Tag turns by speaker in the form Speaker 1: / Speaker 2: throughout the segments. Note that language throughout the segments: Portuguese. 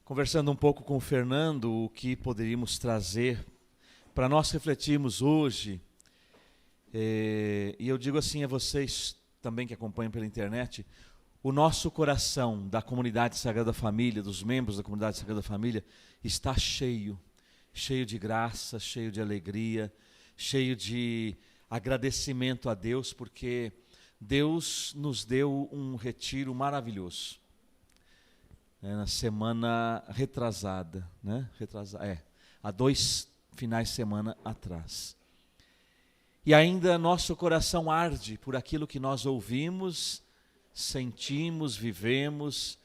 Speaker 1: Conversando um pouco com o Fernando, o que poderíamos trazer para nós refletirmos hoje, e eu digo assim a vocês também que acompanham pela internet, o nosso coração da comunidade Sagrada Família, dos membros da comunidade Sagrada Família, está cheio de graça, cheio de alegria, cheio de agradecimento a Deus, porque Deus nos deu um retiro maravilhoso. Na semana retrasada, há 2 finais de semana atrás. E ainda nosso coração arde por aquilo que nós ouvimos, sentimos, vivemos,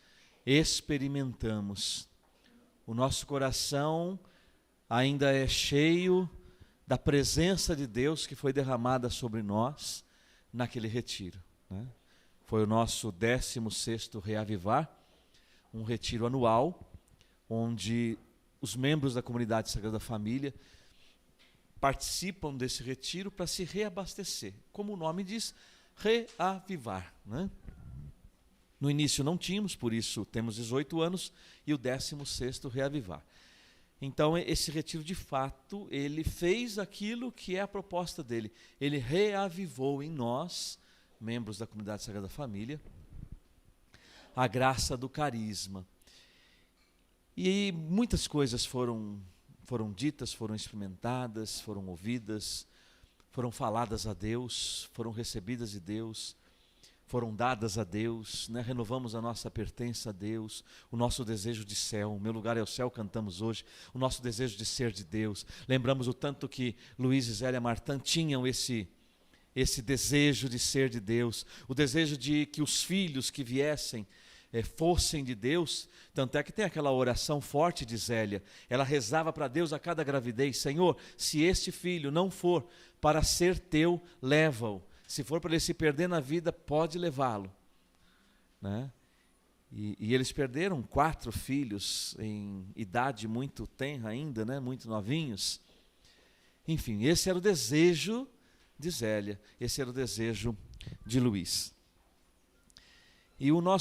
Speaker 1: experimentamos. O nosso coração ainda é cheio da presença de Deus que foi derramada sobre nós naquele retiro. Foi o nosso 16º Reavivar, um retiro anual, onde os membros da comunidade Sagrada Família participam desse retiro para se reabastecer. Como o nome diz, reavivar. No início não tínhamos, por isso temos 18 anos, e o 16º Reavivar. Então esse retiro de fato, ele fez aquilo que é a proposta dele. Ele reavivou em nós, membros da comunidade Sagrada Família, a graça do carisma. E muitas coisas foram ditas, foram experimentadas, foram ouvidas, foram faladas a Deus, foram recebidas de Deus, foram dadas a Deus, renovamos a nossa pertença a Deus, o nosso desejo de céu, o meu lugar é o céu, cantamos hoje, o nosso desejo de ser de Deus. Lembramos o tanto que Luiz e Zélia Martã tinham esse desejo de ser de Deus, o desejo de que os filhos que viessem fossem de Deus. Tanto é que tem aquela oração forte de Zélia, ela rezava para Deus a cada gravidez: Senhor, se este filho não for para ser teu, leva-o, se for para ele se perder na vida, pode levá-lo. E eles perderam 4 filhos em idade muito tenra ainda, muito novinhos. Enfim, esse era o desejo de Zélia, esse era o desejo de Luiz. E uma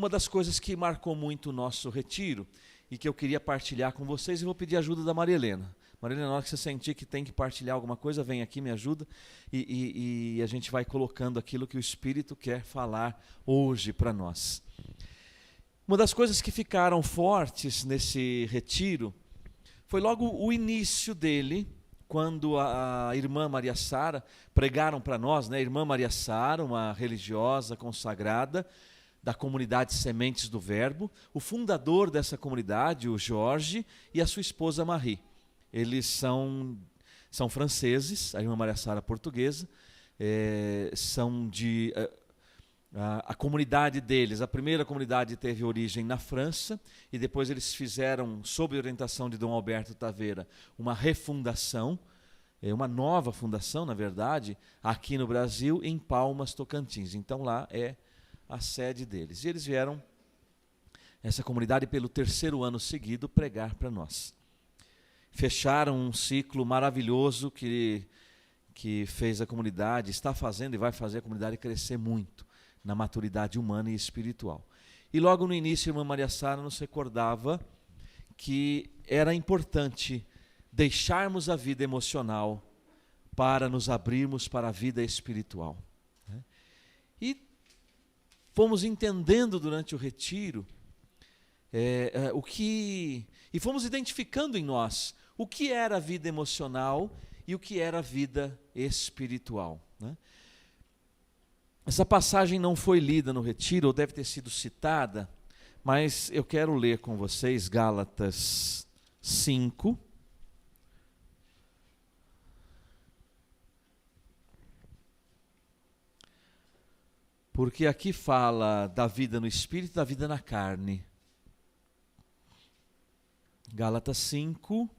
Speaker 1: das coisas que marcou muito o nosso retiro, e que eu queria partilhar com vocês, eu vou pedir ajuda da Maria Helena. Maria Helena, na hora que você sentir que tem que partilhar alguma coisa, vem aqui, me ajuda, e a gente vai colocando aquilo que o Espírito quer falar hoje para nós. Uma das coisas que ficaram fortes nesse retiro foi logo o início dele, quando a irmã Maria Sara pregaram para nós, a irmã Maria Sara, uma religiosa consagrada da comunidade Sementes do Verbo, o fundador dessa comunidade, o Jorge, e a sua esposa Marie. Eles são franceses, a irmã Maria Sara portuguesa, a comunidade deles, a primeira comunidade teve origem na França, e depois eles fizeram, sob a orientação de Dom Alberto Taveira, uma refundação, uma nova fundação, na verdade, aqui no Brasil, em Palmas, Tocantins. Então lá é a sede deles. E eles vieram, essa comunidade, pelo 3º ano seguido, pregar para nós. Fecharam um ciclo maravilhoso que fez a comunidade, está fazendo e vai fazer a comunidade crescer muito na maturidade humana e espiritual. E logo no início, a irmã Maria Sara nos recordava que era importante deixarmos a vida emocional para nos abrirmos para a vida espiritual. E fomos entendendo durante o retiro e fomos identificando em nós o que era a vida emocional e o que era a vida espiritual. Essa passagem não foi lida no retiro, ou deve ter sido citada, mas eu quero ler com vocês Gálatas 5. Porque aqui fala da vida no espírito e da vida na carne. Gálatas 5,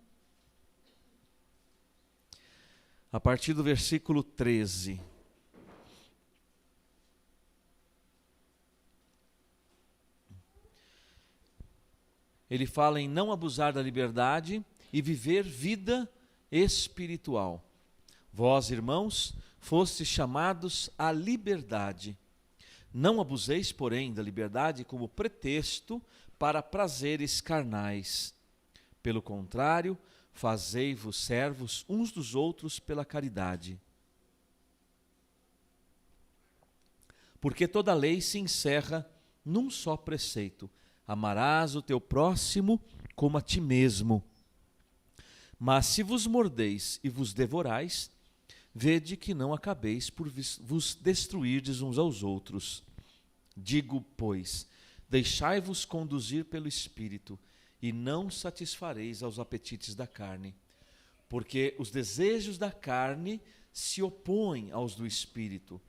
Speaker 1: a partir do versículo 13. Ele fala em não abusar da liberdade e viver vida espiritual. Vós, irmãos, fostes chamados à liberdade. Não abuseis, porém, da liberdade como pretexto para prazeres carnais. Pelo contrário, fazei-vos servos uns dos outros pela caridade. Porque toda a lei se encerra num só preceito: amarás o teu próximo como a ti mesmo. Mas se vos mordeis e vos devorais, vede que não acabeis por vos destruirdes uns aos outros. Digo, pois, deixai-vos conduzir pelo Espírito, e não satisfareis aos apetites da carne. Porque os desejos da carne se opõem aos do Espírito,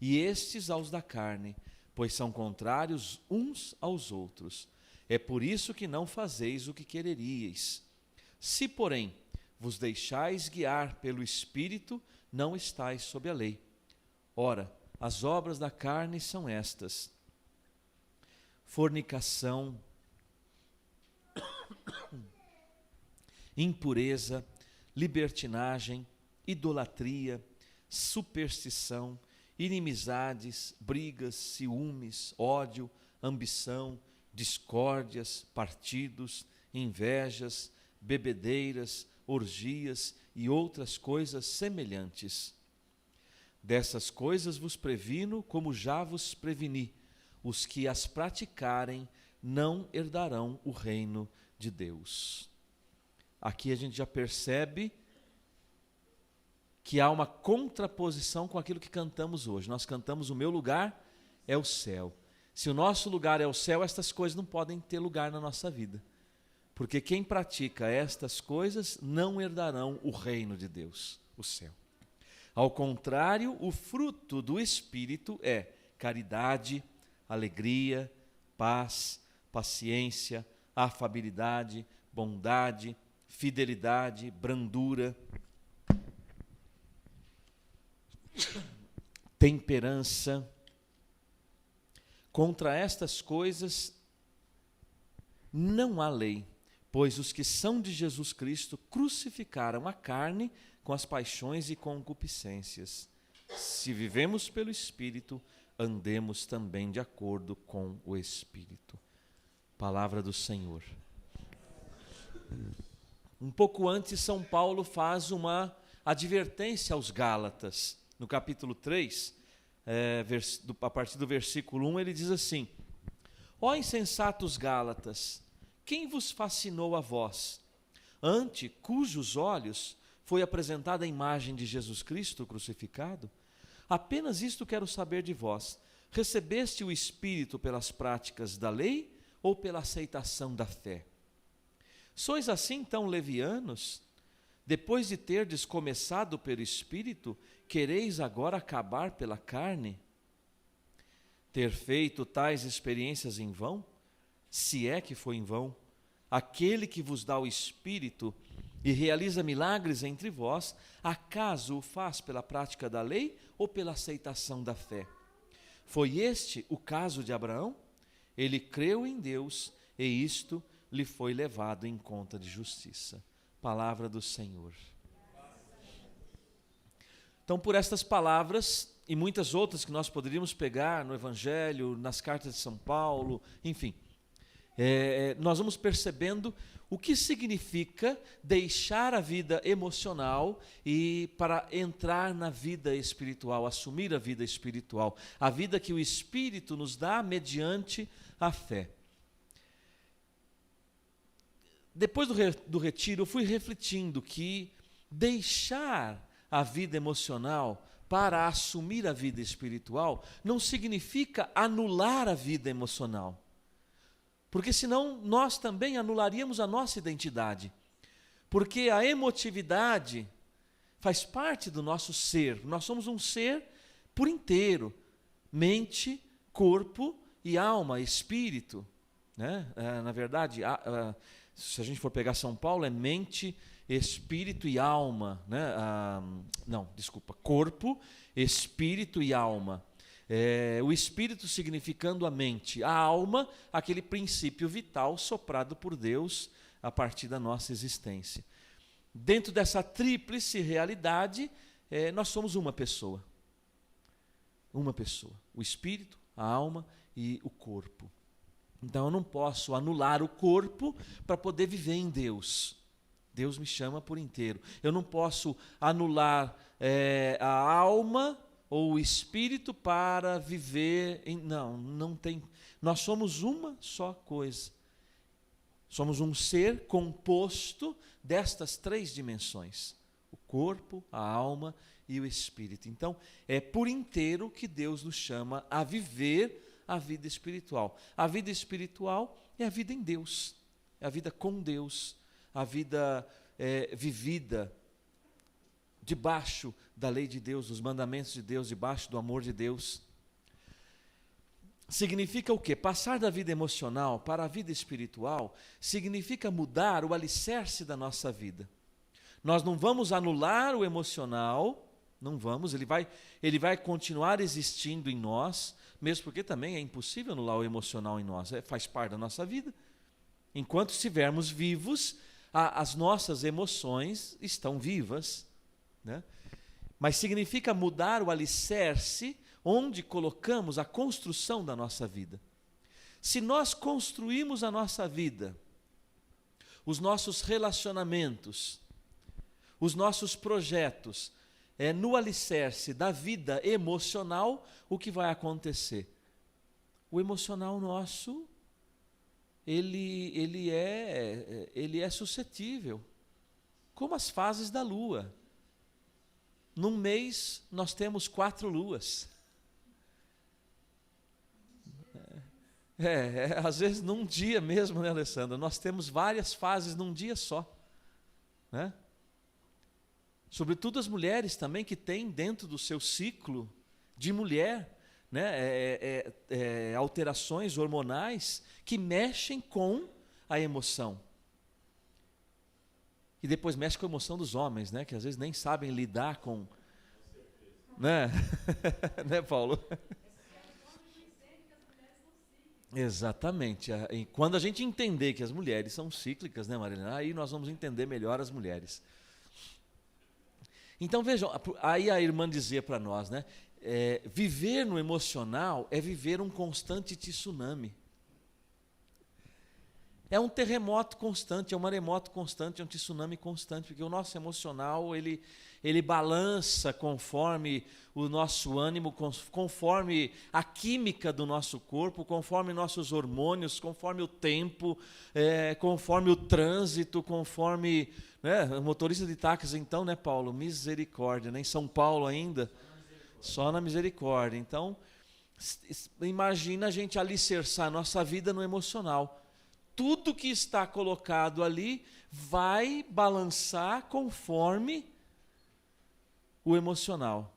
Speaker 1: e estes aos da carne, pois são contrários uns aos outros. É por isso que não fazeis o que quereríeis. Se, porém, vos deixais guiar pelo Espírito, não estáis sob a lei. Ora, as obras da carne são estas: fornicação, impureza, libertinagem, idolatria, superstição, inimizades, brigas, ciúmes, ódio, ambição, discórdias, partidos, invejas, bebedeiras, orgias e outras coisas semelhantes. Dessas coisas vos previno, como já vos preveni: os que as praticarem não herdarão o reino de Deus. Aqui a gente já percebe que há uma contraposição com aquilo que cantamos hoje. Nós cantamos: o meu lugar é o céu. Se o nosso lugar é o céu, estas coisas não podem ter lugar na nossa vida. Porque quem pratica estas coisas não herdarão o reino de Deus, o céu. Ao contrário, o fruto do Espírito é caridade, alegria, paz, paciência, afabilidade, bondade, fidelidade, brandura, temperança. Contra estas coisas não há lei, pois os que são de Jesus Cristo crucificaram a carne com as paixões e concupiscências. Se vivemos pelo Espírito, andemos também de acordo com o Espírito. Palavra do Senhor. Um pouco antes, São Paulo faz uma advertência aos Gálatas. No capítulo 3, a partir do versículo 1, ele diz assim: ó insensatos Gálatas, quem vos fascinou a vós? Ante cujos olhos foi apresentada a imagem de Jesus Cristo crucificado? Apenas isto quero saber de vós: recebeste o Espírito pelas práticas da lei ou pela aceitação da fé? Sois assim tão levianos? Depois de terdes começado pelo Espírito, quereis agora acabar pela carne? Ter feito tais experiências em vão? Se é que foi em vão, aquele que vos dá o Espírito e realiza milagres entre vós, acaso o faz pela prática da lei ou pela aceitação da fé? Foi este o caso de Abraão? Ele creu em Deus e isto lhe foi levado em conta de justiça. Palavra do Senhor. Então, por estas palavras e muitas outras que nós poderíamos pegar no Evangelho, nas cartas de São Paulo, enfim, nós vamos percebendo o que significa deixar a vida emocional e para entrar na vida espiritual, assumir a vida espiritual, a vida que o Espírito nos dá mediante a fé. Depois do retiro, eu fui refletindo que deixar a vida emocional para assumir a vida espiritual não significa anular a vida emocional. Porque senão nós também anularíamos a nossa identidade. Porque a emotividade faz parte do nosso ser. Nós somos um ser por inteiro. Mente, corpo e alma, espírito. Né? Na verdade, se a gente for pegar São Paulo, é mente, espírito e alma. Né? Corpo, espírito e alma. O espírito significando a mente, a alma, aquele princípio vital soprado por Deus a partir da nossa existência. Dentro dessa tríplice realidade, nós somos uma pessoa. Uma pessoa. O espírito, a alma e o corpo. Então eu não posso anular o corpo para poder viver em Deus. Deus me chama por inteiro. Eu não posso anular a alma ou o espírito para viver em... Não tem. Nós somos uma só coisa. Somos um ser composto destas 3 dimensões: o corpo, a alma e o espírito. Então, é por inteiro que Deus nos chama a viver a vida espiritual. A vida espiritual é a vida em Deus, é a vida com Deus, a vida vivida debaixo da lei de Deus, dos mandamentos de Deus, debaixo do amor de Deus. Significa o quê? Passar da vida emocional para a vida espiritual significa mudar o alicerce da nossa vida. Nós não vamos anular o emocional, não vamos, ele vai continuar existindo em nós, mesmo porque também é impossível anular o emocional em nós, faz parte da nossa vida. Enquanto estivermos vivos, as nossas emoções estão vivas, né? Mas significa mudar o alicerce onde colocamos a construção da nossa vida. Se nós construímos a nossa vida, os nossos relacionamentos, os nossos projetos, no alicerce da vida emocional, o que vai acontecer? O emocional nosso, ele é suscetível, como as fases da lua. Num mês, nós temos 4 luas. Às vezes num dia mesmo, né, Alessandra? Nós temos várias fases num dia só, né? Sobretudo as mulheres também, que têm dentro do seu ciclo de mulher, né, alterações hormonais que mexem com a emoção. E depois mexe com a emoção dos homens, né, que às vezes nem sabem lidar com... Né, né, Paulo? Exatamente. E quando a gente entender que as mulheres são cíclicas, né, Marilena? Aí nós vamos entender melhor as mulheres. Então vejam, aí a irmã dizia para nós, né? Viver no emocional é viver um constante tsunami. É um terremoto constante, é um maremoto constante, é um tsunami constante, porque o nosso emocional, ele balança conforme o nosso ânimo, conforme a química do nosso corpo, conforme nossos hormônios, conforme o tempo, conforme o trânsito, conforme... Né, o motorista de táxi, então, né, Paulo? Misericórdia, né? Em São Paulo ainda, só na misericórdia. Então, imagina a gente alicerçar a nossa vida no emocional. Tudo que está colocado ali vai balançar conforme o emocional.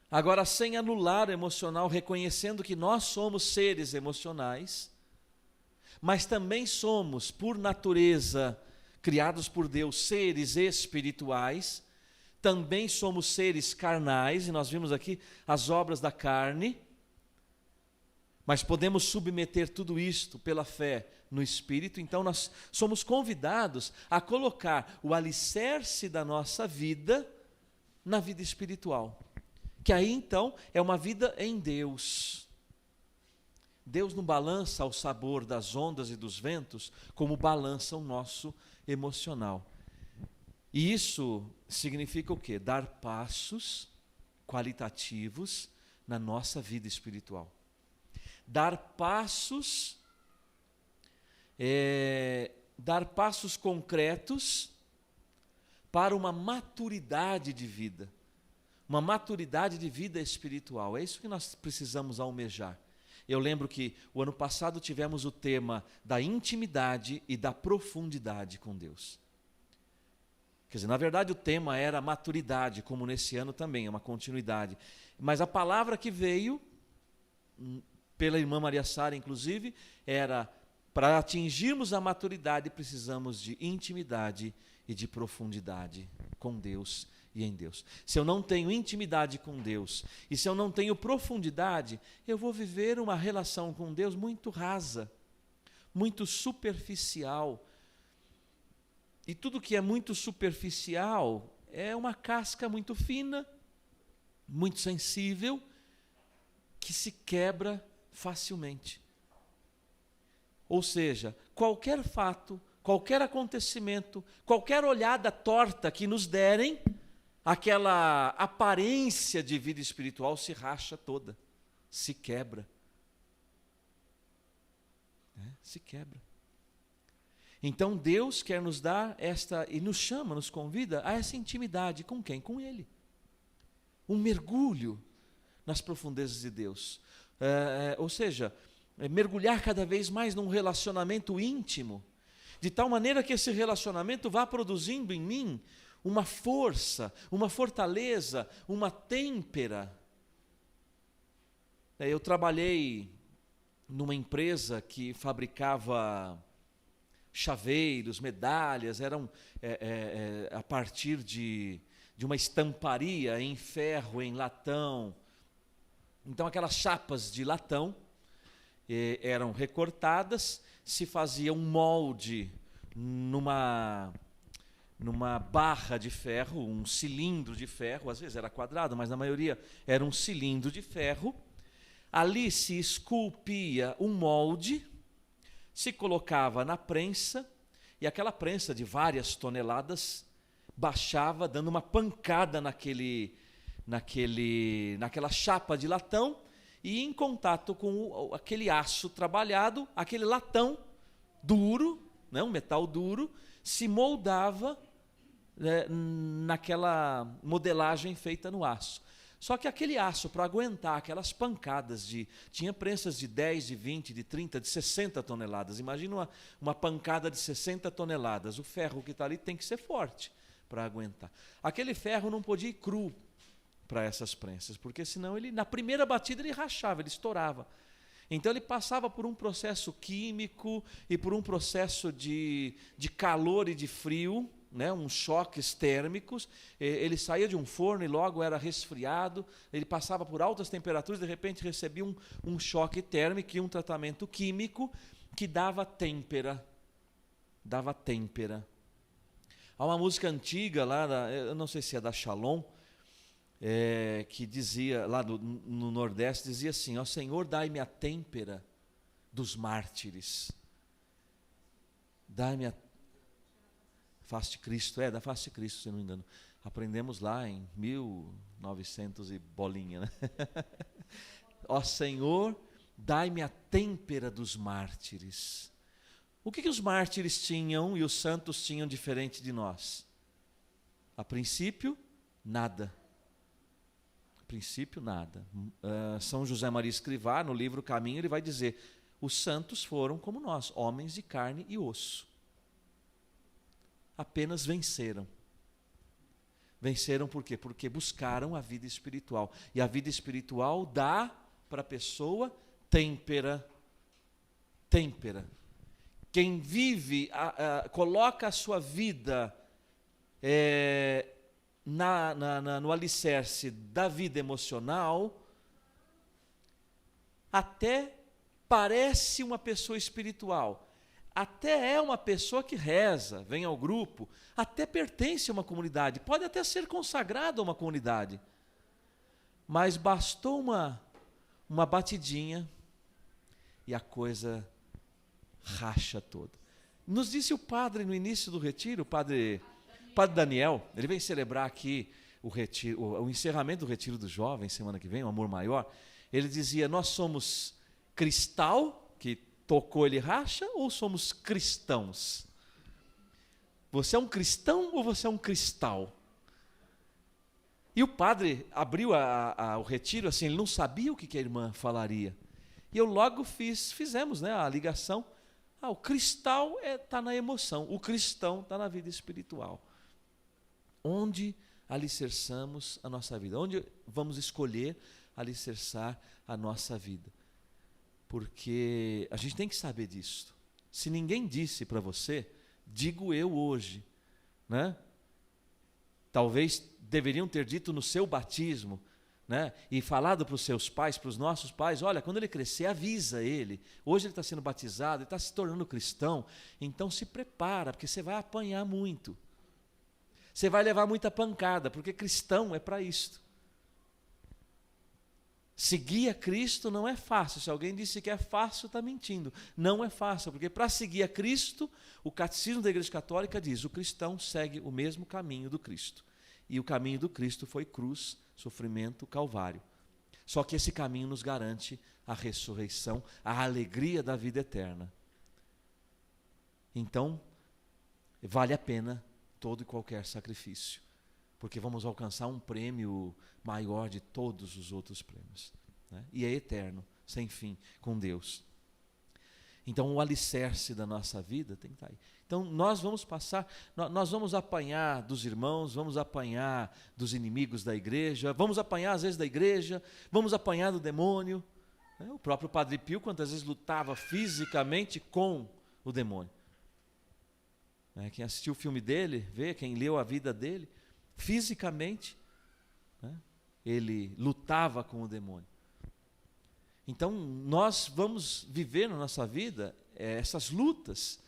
Speaker 1: Agora, sem anular o emocional, reconhecendo que nós somos seres emocionais, mas também somos, por natureza, criados por Deus, seres espirituais, também somos seres carnais, e nós vimos aqui as obras da carne, mas podemos submeter tudo isto pela fé no Espírito. Então nós somos convidados a colocar o alicerce da nossa vida na vida espiritual, que aí então é uma vida em Deus. Deus não balança ao sabor das ondas e dos ventos como balança o nosso emocional. E isso significa o quê? Dar passos qualitativos na nossa vida espiritual. Dar passos concretos para uma maturidade de vida espiritual. É isso que nós precisamos almejar. Eu lembro que o ano passado tivemos o tema da intimidade e da profundidade com Deus. Quer dizer, na verdade o tema era maturidade, como nesse ano também, é uma continuidade. Mas a palavra que veio, pela irmã Maria Sara inclusive, era: para atingirmos a maturidade precisamos de intimidade e de profundidade com Deus e em Deus. Se eu não tenho intimidade com Deus e se eu não tenho profundidade, eu vou viver uma relação com Deus muito rasa, muito superficial. E tudo que é muito superficial é uma casca muito fina, muito sensível, que se quebra facilmente. Ou seja, qualquer fato, qualquer acontecimento, qualquer olhada torta que nos derem, aquela aparência de vida espiritual se racha toda, se quebra. Se quebra. Então Deus quer nos dar e nos chama, nos convida a essa intimidade. Com quem? Com Ele. Um mergulho nas profundezas de Deus. Ou seja, mergulhar cada vez mais num relacionamento íntimo, de tal maneira que esse relacionamento vá produzindo em mim uma força, uma fortaleza, uma têmpera. Eu trabalhei numa empresa que fabricava chaveiros, medalhas, eram a partir de uma estamparia em ferro, em latão. Então aquelas chapas de latão eram recortadas, se fazia um molde numa barra de ferro, um cilindro de ferro, às vezes era quadrado, mas na maioria era um cilindro de ferro. Ali se esculpia um molde, se colocava na prensa, e aquela prensa de várias toneladas baixava, dando uma pancada naquela chapa de latão, e em contato com aquele aço trabalhado, aquele latão duro, né, um metal duro, se moldava naquela modelagem feita no aço. Só que aquele aço, para aguentar aquelas pancadas tinha prensas de 10, de 20, de 30, de 60 toneladas. Imagina uma pancada de 60 toneladas. O ferro que está ali tem que ser forte para aguentar. Aquele ferro não podia ir cru para essas prensas, porque senão na primeira batida ele rachava, ele estourava. Então ele passava por um processo químico e por um processo de calor e de frio, né, uns choques térmicos. Ele saía de um forno e logo era resfriado, ele passava por altas temperaturas, de repente recebia um choque térmico e um tratamento químico que dava têmpera. Há uma música antiga lá, eu não sei se é da Shalom, que dizia, lá no Nordeste, dizia assim: ó Senhor, dai-me a têmpera dos mártires. Dai-me a face de Cristo, da face de Cristo, se não me engano. Aprendemos lá em 1900 e bolinha, né? Ó Senhor, dai-me a têmpera dos mártires. O que os mártires tinham e os santos tinham diferente de nós? A princípio, nada. São José Maria Escrivá, no livro Caminho, ele vai dizer: os santos foram como nós, homens de carne e osso. Apenas venceram. Venceram por quê? Porque buscaram a vida espiritual. E a vida espiritual dá para a pessoa têmpera. Quem vive, coloca a sua vida no alicerce da vida emocional, até parece uma pessoa espiritual, até é uma pessoa que reza, vem ao grupo, até pertence a uma comunidade, pode até ser consagrado a uma comunidade, mas bastou uma batidinha e a coisa racha toda. Nos disse o padre no início do retiro, o padre Daniel, ele vem celebrar aqui o encerramento do retiro dos jovens, semana que vem, o Amor Maior. Ele dizia: nós somos cristal, que tocou ele racha, ou somos cristãos? Você é um cristão ou você é um cristal? E o padre abriu o retiro assim, ele não sabia o que a irmã falaria. E eu logo fizemos, né, a ligação. O cristal está na emoção, o cristão está na vida espiritual. Onde alicerçamos a nossa vida? Onde vamos escolher alicerçar a nossa vida? Porque a gente tem que saber disso. Se ninguém disse para você, digo eu hoje, né? Talvez deveriam ter dito no seu batismo, né? E falado para os seus pais, para os nossos pais: olha, quando ele crescer, avisa ele. Hoje ele está sendo batizado, ele está se tornando cristão, então se prepara, porque você vai apanhar muito. Você vai levar muita pancada, porque cristão é para isto. Seguir a Cristo não é fácil. Se alguém disse que é fácil, está mentindo. Não é fácil, porque para seguir a Cristo, o Catecismo da Igreja Católica diz: o cristão segue o mesmo caminho do Cristo. E o caminho do Cristo foi cruz, sofrimento, calvário. Só que esse caminho nos garante a ressurreição, a alegria da vida eterna. Então, vale a pena todo e qualquer sacrifício, porque vamos alcançar um prêmio maior de todos os outros prêmios, né? E é eterno, sem fim, com Deus. Então o alicerce da nossa vida tem que estar aí. Então nós vamos passar, nós vamos apanhar dos irmãos, vamos apanhar dos inimigos da igreja, vamos apanhar às vezes da igreja, vamos apanhar do demônio, né? O próprio Padre Pio quantas vezes lutava fisicamente com o demônio, né? Quem assistiu o filme dele, vê, quem leu a vida dele, fisicamente, né, ele lutava com o demônio. Então nós vamos viver na nossa vida essas lutas,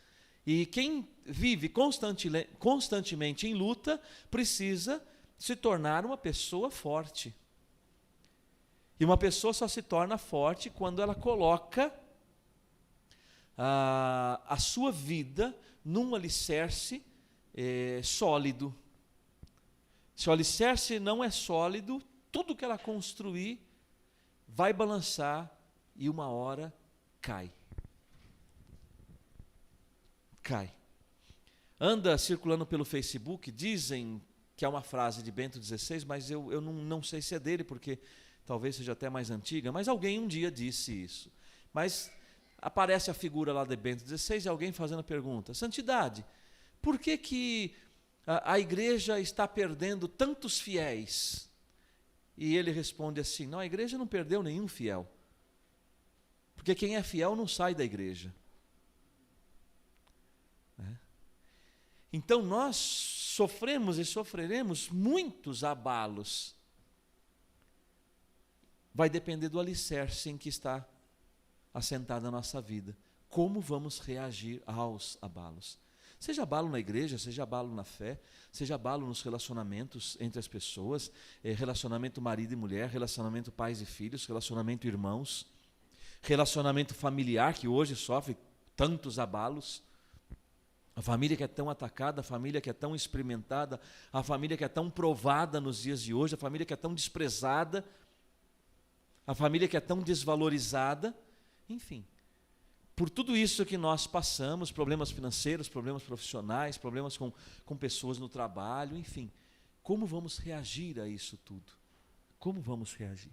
Speaker 1: e quem vive constantemente em luta precisa se tornar uma pessoa forte. E uma pessoa só se torna forte quando ela coloca a sua vida num alicerce sólido. Se o alicerce não é sólido, tudo que ela construir vai balançar e uma hora cai. Cai. Anda circulando pelo Facebook, dizem que é uma frase de Bento XVI, mas eu não sei se é dele, porque talvez seja até mais antiga, mas alguém um dia disse isso. Mas aparece a figura lá de Bento XVI e alguém fazendo a pergunta: santidade, por que a igreja está perdendo tantos fiéis? E ele responde assim: não, a igreja não perdeu nenhum fiel, porque quem é fiel não sai da igreja. Então nós sofremos e sofreremos muitos abalos. Vai depender do alicerce em que está assentada a nossa vida. Como vamos reagir aos abalos? Seja abalo na igreja, seja abalo na fé, seja abalo nos relacionamentos entre as pessoas, relacionamento marido e mulher, relacionamento pais e filhos, relacionamento irmãos, relacionamento familiar, que hoje sofre tantos abalos. A família que é tão atacada, a família que é tão experimentada, a família que é tão provada nos dias de hoje, a família que é tão desprezada, a família que é tão desvalorizada, enfim. Por tudo isso que nós passamos, problemas financeiros, problemas profissionais, problemas com pessoas no trabalho, enfim. Como vamos reagir a isso tudo? Como vamos reagir?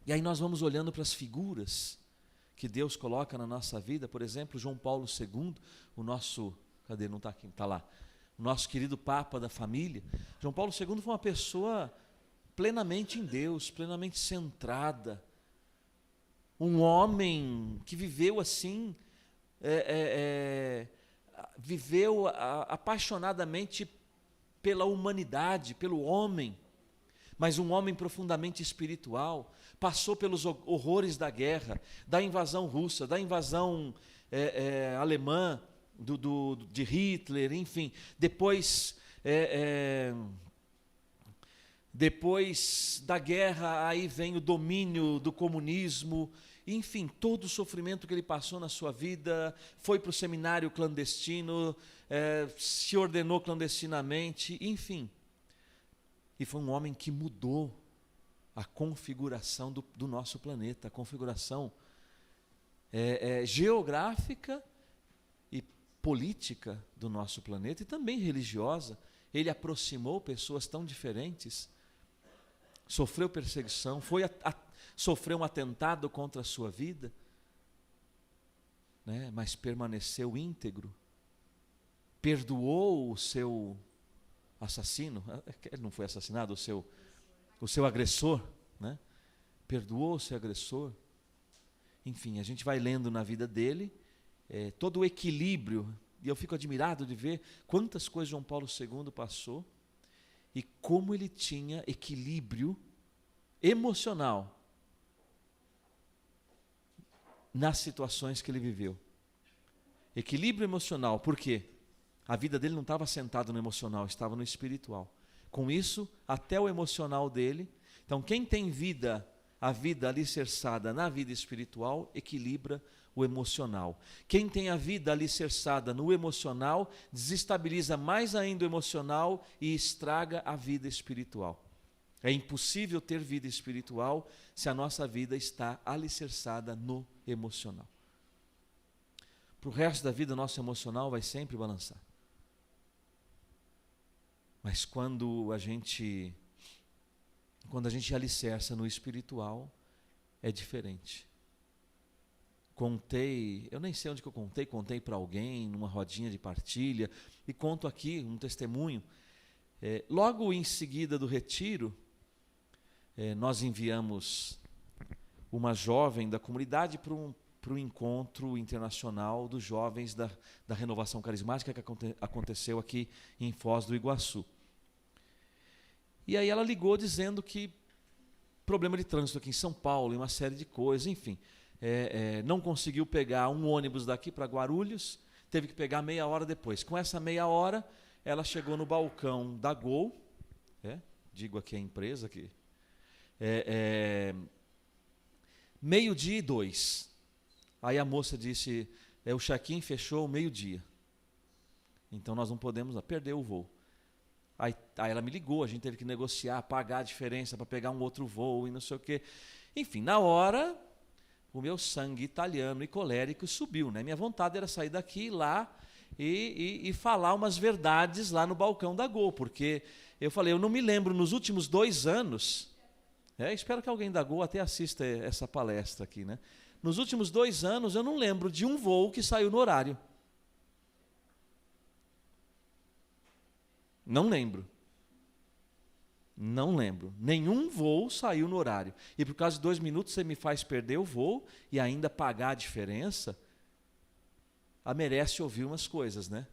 Speaker 1: E aí nós vamos olhando para as figuras que Deus coloca na nossa vida. Por exemplo, João Paulo II, o nosso, cadê, não está aqui, está lá, o nosso querido Papa da família. João Paulo II foi uma pessoa plenamente em Deus, plenamente centrada, um homem que viveu assim, viveu apaixonadamente pela humanidade, pelo homem, mas um homem profundamente espiritual. Passou pelos horrores da guerra, da invasão russa, da invasão alemã, de Hitler, enfim. Depois da guerra, aí vem o domínio do comunismo, enfim, todo o sofrimento que ele passou na sua vida. Foi para o seminário clandestino, se ordenou clandestinamente, enfim. E foi um homem que mudou a configuração do nosso planeta, a configuração geográfica e política do nosso planeta, e também religiosa. Ele aproximou pessoas tão diferentes, sofreu perseguição, sofreu um atentado contra a sua vida, né, mas permaneceu íntegro, perdoou o seu assassino. Ele não foi assassinado, o seu agressor, né? Perdoou o seu agressor. Enfim, a gente vai lendo na vida dele todo o equilíbrio, e eu fico admirado de ver quantas coisas João Paulo II passou e como ele tinha equilíbrio emocional nas situações que ele viveu. Equilíbrio emocional, por quê? A vida dele não estava sentada no emocional, estava no espiritual. Com isso, até o emocional dele. Então, quem tem vida a vida alicerçada na vida espiritual equilibra o emocional. Quem tem a vida alicerçada no emocional, desestabiliza mais ainda o emocional e estraga a vida espiritual. É impossível ter vida espiritual se a nossa vida está alicerçada no emocional. Para o resto da vida, nosso emocional vai sempre balançar. Mas quando a gente alicerça no espiritual, é diferente. Eu nem sei onde que eu contei para alguém, numa rodinha de partilha, e conto aqui um testemunho. Logo em seguida do retiro, nós enviamos uma jovem da comunidade para o encontro internacional dos jovens da Renovação Carismática que aconteceu aqui em Foz do Iguaçu. E aí ela ligou dizendo que problema de trânsito aqui em São Paulo e uma série de coisas, enfim. Não conseguiu pegar um ônibus daqui para Guarulhos, teve que pegar meia hora depois. Com essa meia hora, ela chegou no balcão da Gol, digo aqui a empresa, que meio-dia e 2. Aí a moça disse, o check-in fechou meio-dia. Então nós não podemos perder o voo. Aí ela me ligou, a gente teve que negociar, pagar a diferença para pegar um outro voo e não sei o quê. Enfim, na hora, o meu sangue italiano e colérico subiu, né? Minha vontade era sair daqui, lá, e falar umas verdades lá no balcão da Gol, porque eu falei, eu não me lembro nos últimos 2 anos, espero que alguém da Gol até assista essa palestra aqui, né? Nos últimos 2 anos eu não lembro de um voo que saiu no horário. Não lembro. Nenhum voo saiu no horário. E por causa de 2 minutos você me faz perder o voo e ainda pagar a diferença, merece ouvir umas coisas, né?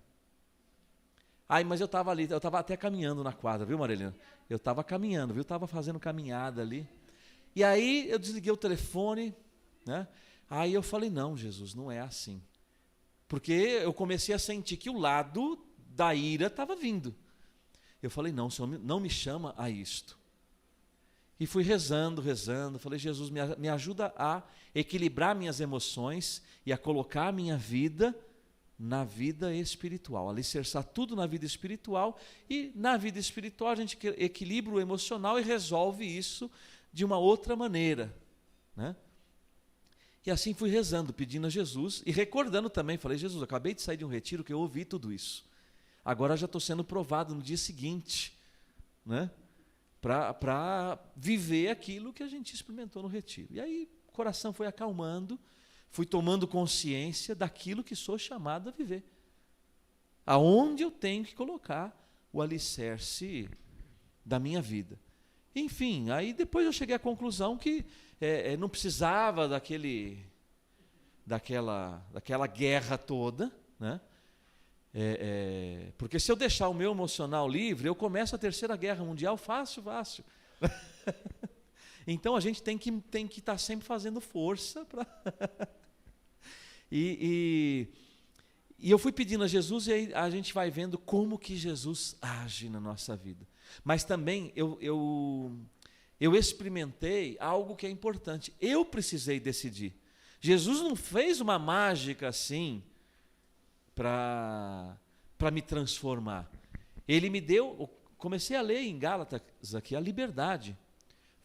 Speaker 1: Mas eu estava ali, eu estava até caminhando na quadra, viu, Marilena? Eu estava caminhando, viu? Estava fazendo caminhada ali. E aí eu desliguei o telefone, né? Aí eu falei, não, Jesus, não é assim. Porque eu comecei a sentir que o lado da ira estava vindo. Eu falei, não, Senhor, não me chama a isto. E fui rezando, falei, Jesus, me ajuda a equilibrar minhas emoções e a colocar a minha vida na vida espiritual, alicerçar tudo na vida espiritual, e na vida espiritual a gente equilibra o emocional e resolve isso de uma outra maneira, né? E assim fui rezando, pedindo a Jesus e recordando também, falei, Jesus, acabei de sair de um retiro que eu ouvi tudo isso. Agora já estou sendo provado no dia seguinte, né? Para viver aquilo que a gente experimentou no retiro. E aí o coração foi acalmando, fui tomando consciência daquilo que sou chamado a viver. Aonde eu tenho que colocar o alicerce da minha vida. Enfim, aí depois eu cheguei à conclusão que não precisava daquela guerra toda, né? Porque se eu deixar o meu emocional livre, eu começo a Terceira Guerra Mundial fácil. Então a gente tem que estar sempre fazendo força para e eu fui pedindo a Jesus, e aí a gente vai vendo como que Jesus age na nossa vida. Mas também eu experimentei algo que é importante. Eu precisei decidir. Jesus não fez uma mágica assim para me transformar. Ele me deu, comecei a ler em Gálatas aqui, a liberdade.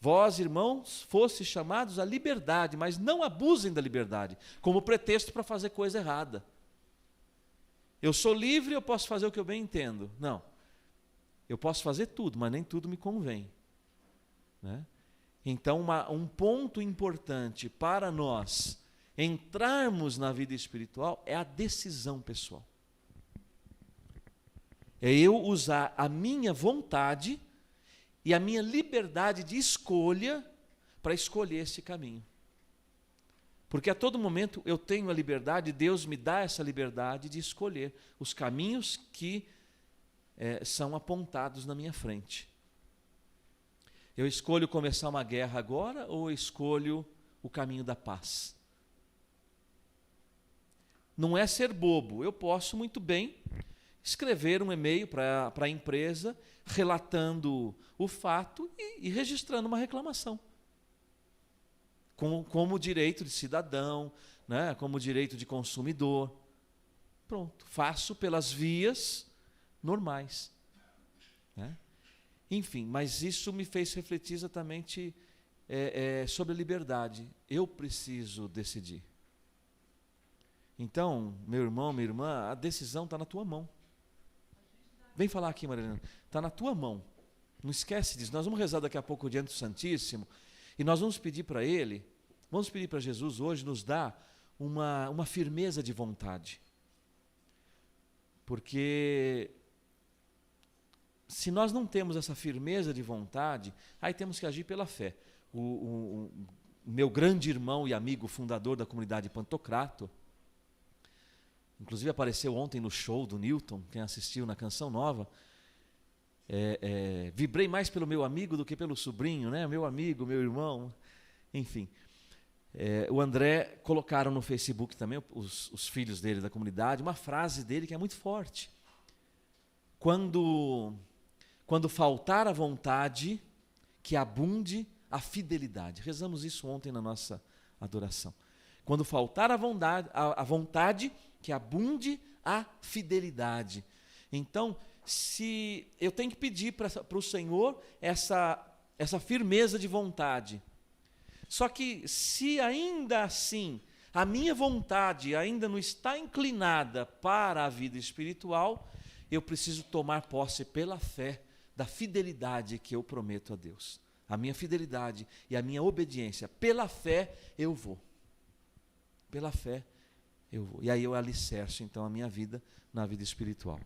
Speaker 1: Vós, irmãos, fostes chamados à liberdade, mas não abusem da liberdade como pretexto para fazer coisa errada. Eu sou livre, eu posso fazer o que eu bem entendo. Não. Eu posso fazer tudo, mas nem tudo me convém, né? Então, um ponto importante para nós entrarmos na vida espiritual é a decisão pessoal. É eu usar a minha vontade e a minha liberdade de escolha para escolher esse caminho. Porque a todo momento eu tenho a liberdade, Deus me dá essa liberdade de escolher os caminhos que são apontados na minha frente. Eu escolho começar uma guerra agora ou eu escolho o caminho da paz? Não é ser bobo, eu posso muito bem escrever um e-mail para a empresa relatando o fato e registrando uma reclamação. como direito de cidadão, né? Como direito de consumidor. Pronto, faço pelas vias normais, né? Enfim, mas isso me fez refletir exatamente sobre a liberdade. Eu preciso decidir. Então, meu irmão, minha irmã, a decisão está na tua mão. Vem falar aqui, Marilena. Está na tua mão. Não esquece disso. Nós vamos rezar daqui a pouco diante do Santíssimo e nós vamos pedir para Ele, vamos pedir para Jesus hoje nos dar uma firmeza de vontade. Porque se nós não temos essa firmeza de vontade, aí temos que agir pela fé. O meu grande irmão e amigo fundador da comunidade Pantocrato, inclusive apareceu ontem no show do Newton, quem assistiu na Canção Nova, vibrei mais pelo meu amigo do que pelo sobrinho, né? Meu amigo, meu irmão, enfim. O André colocaram no Facebook também, os filhos dele da comunidade, uma frase dele que é muito forte. Quando faltar a vontade, que abunde a fidelidade. Rezamos isso ontem na nossa adoração. Quando faltar a vontade, que abunde a fidelidade. Então, se eu tenho que pedir para o Senhor essa firmeza de vontade. Só que se ainda assim a minha vontade ainda não está inclinada para a vida espiritual, eu preciso tomar posse pela fé da fidelidade que eu prometo a Deus. A minha fidelidade e a minha obediência. Pela fé eu vou. Pela fé eu vou. E aí eu alicerço então a minha vida na vida espiritual.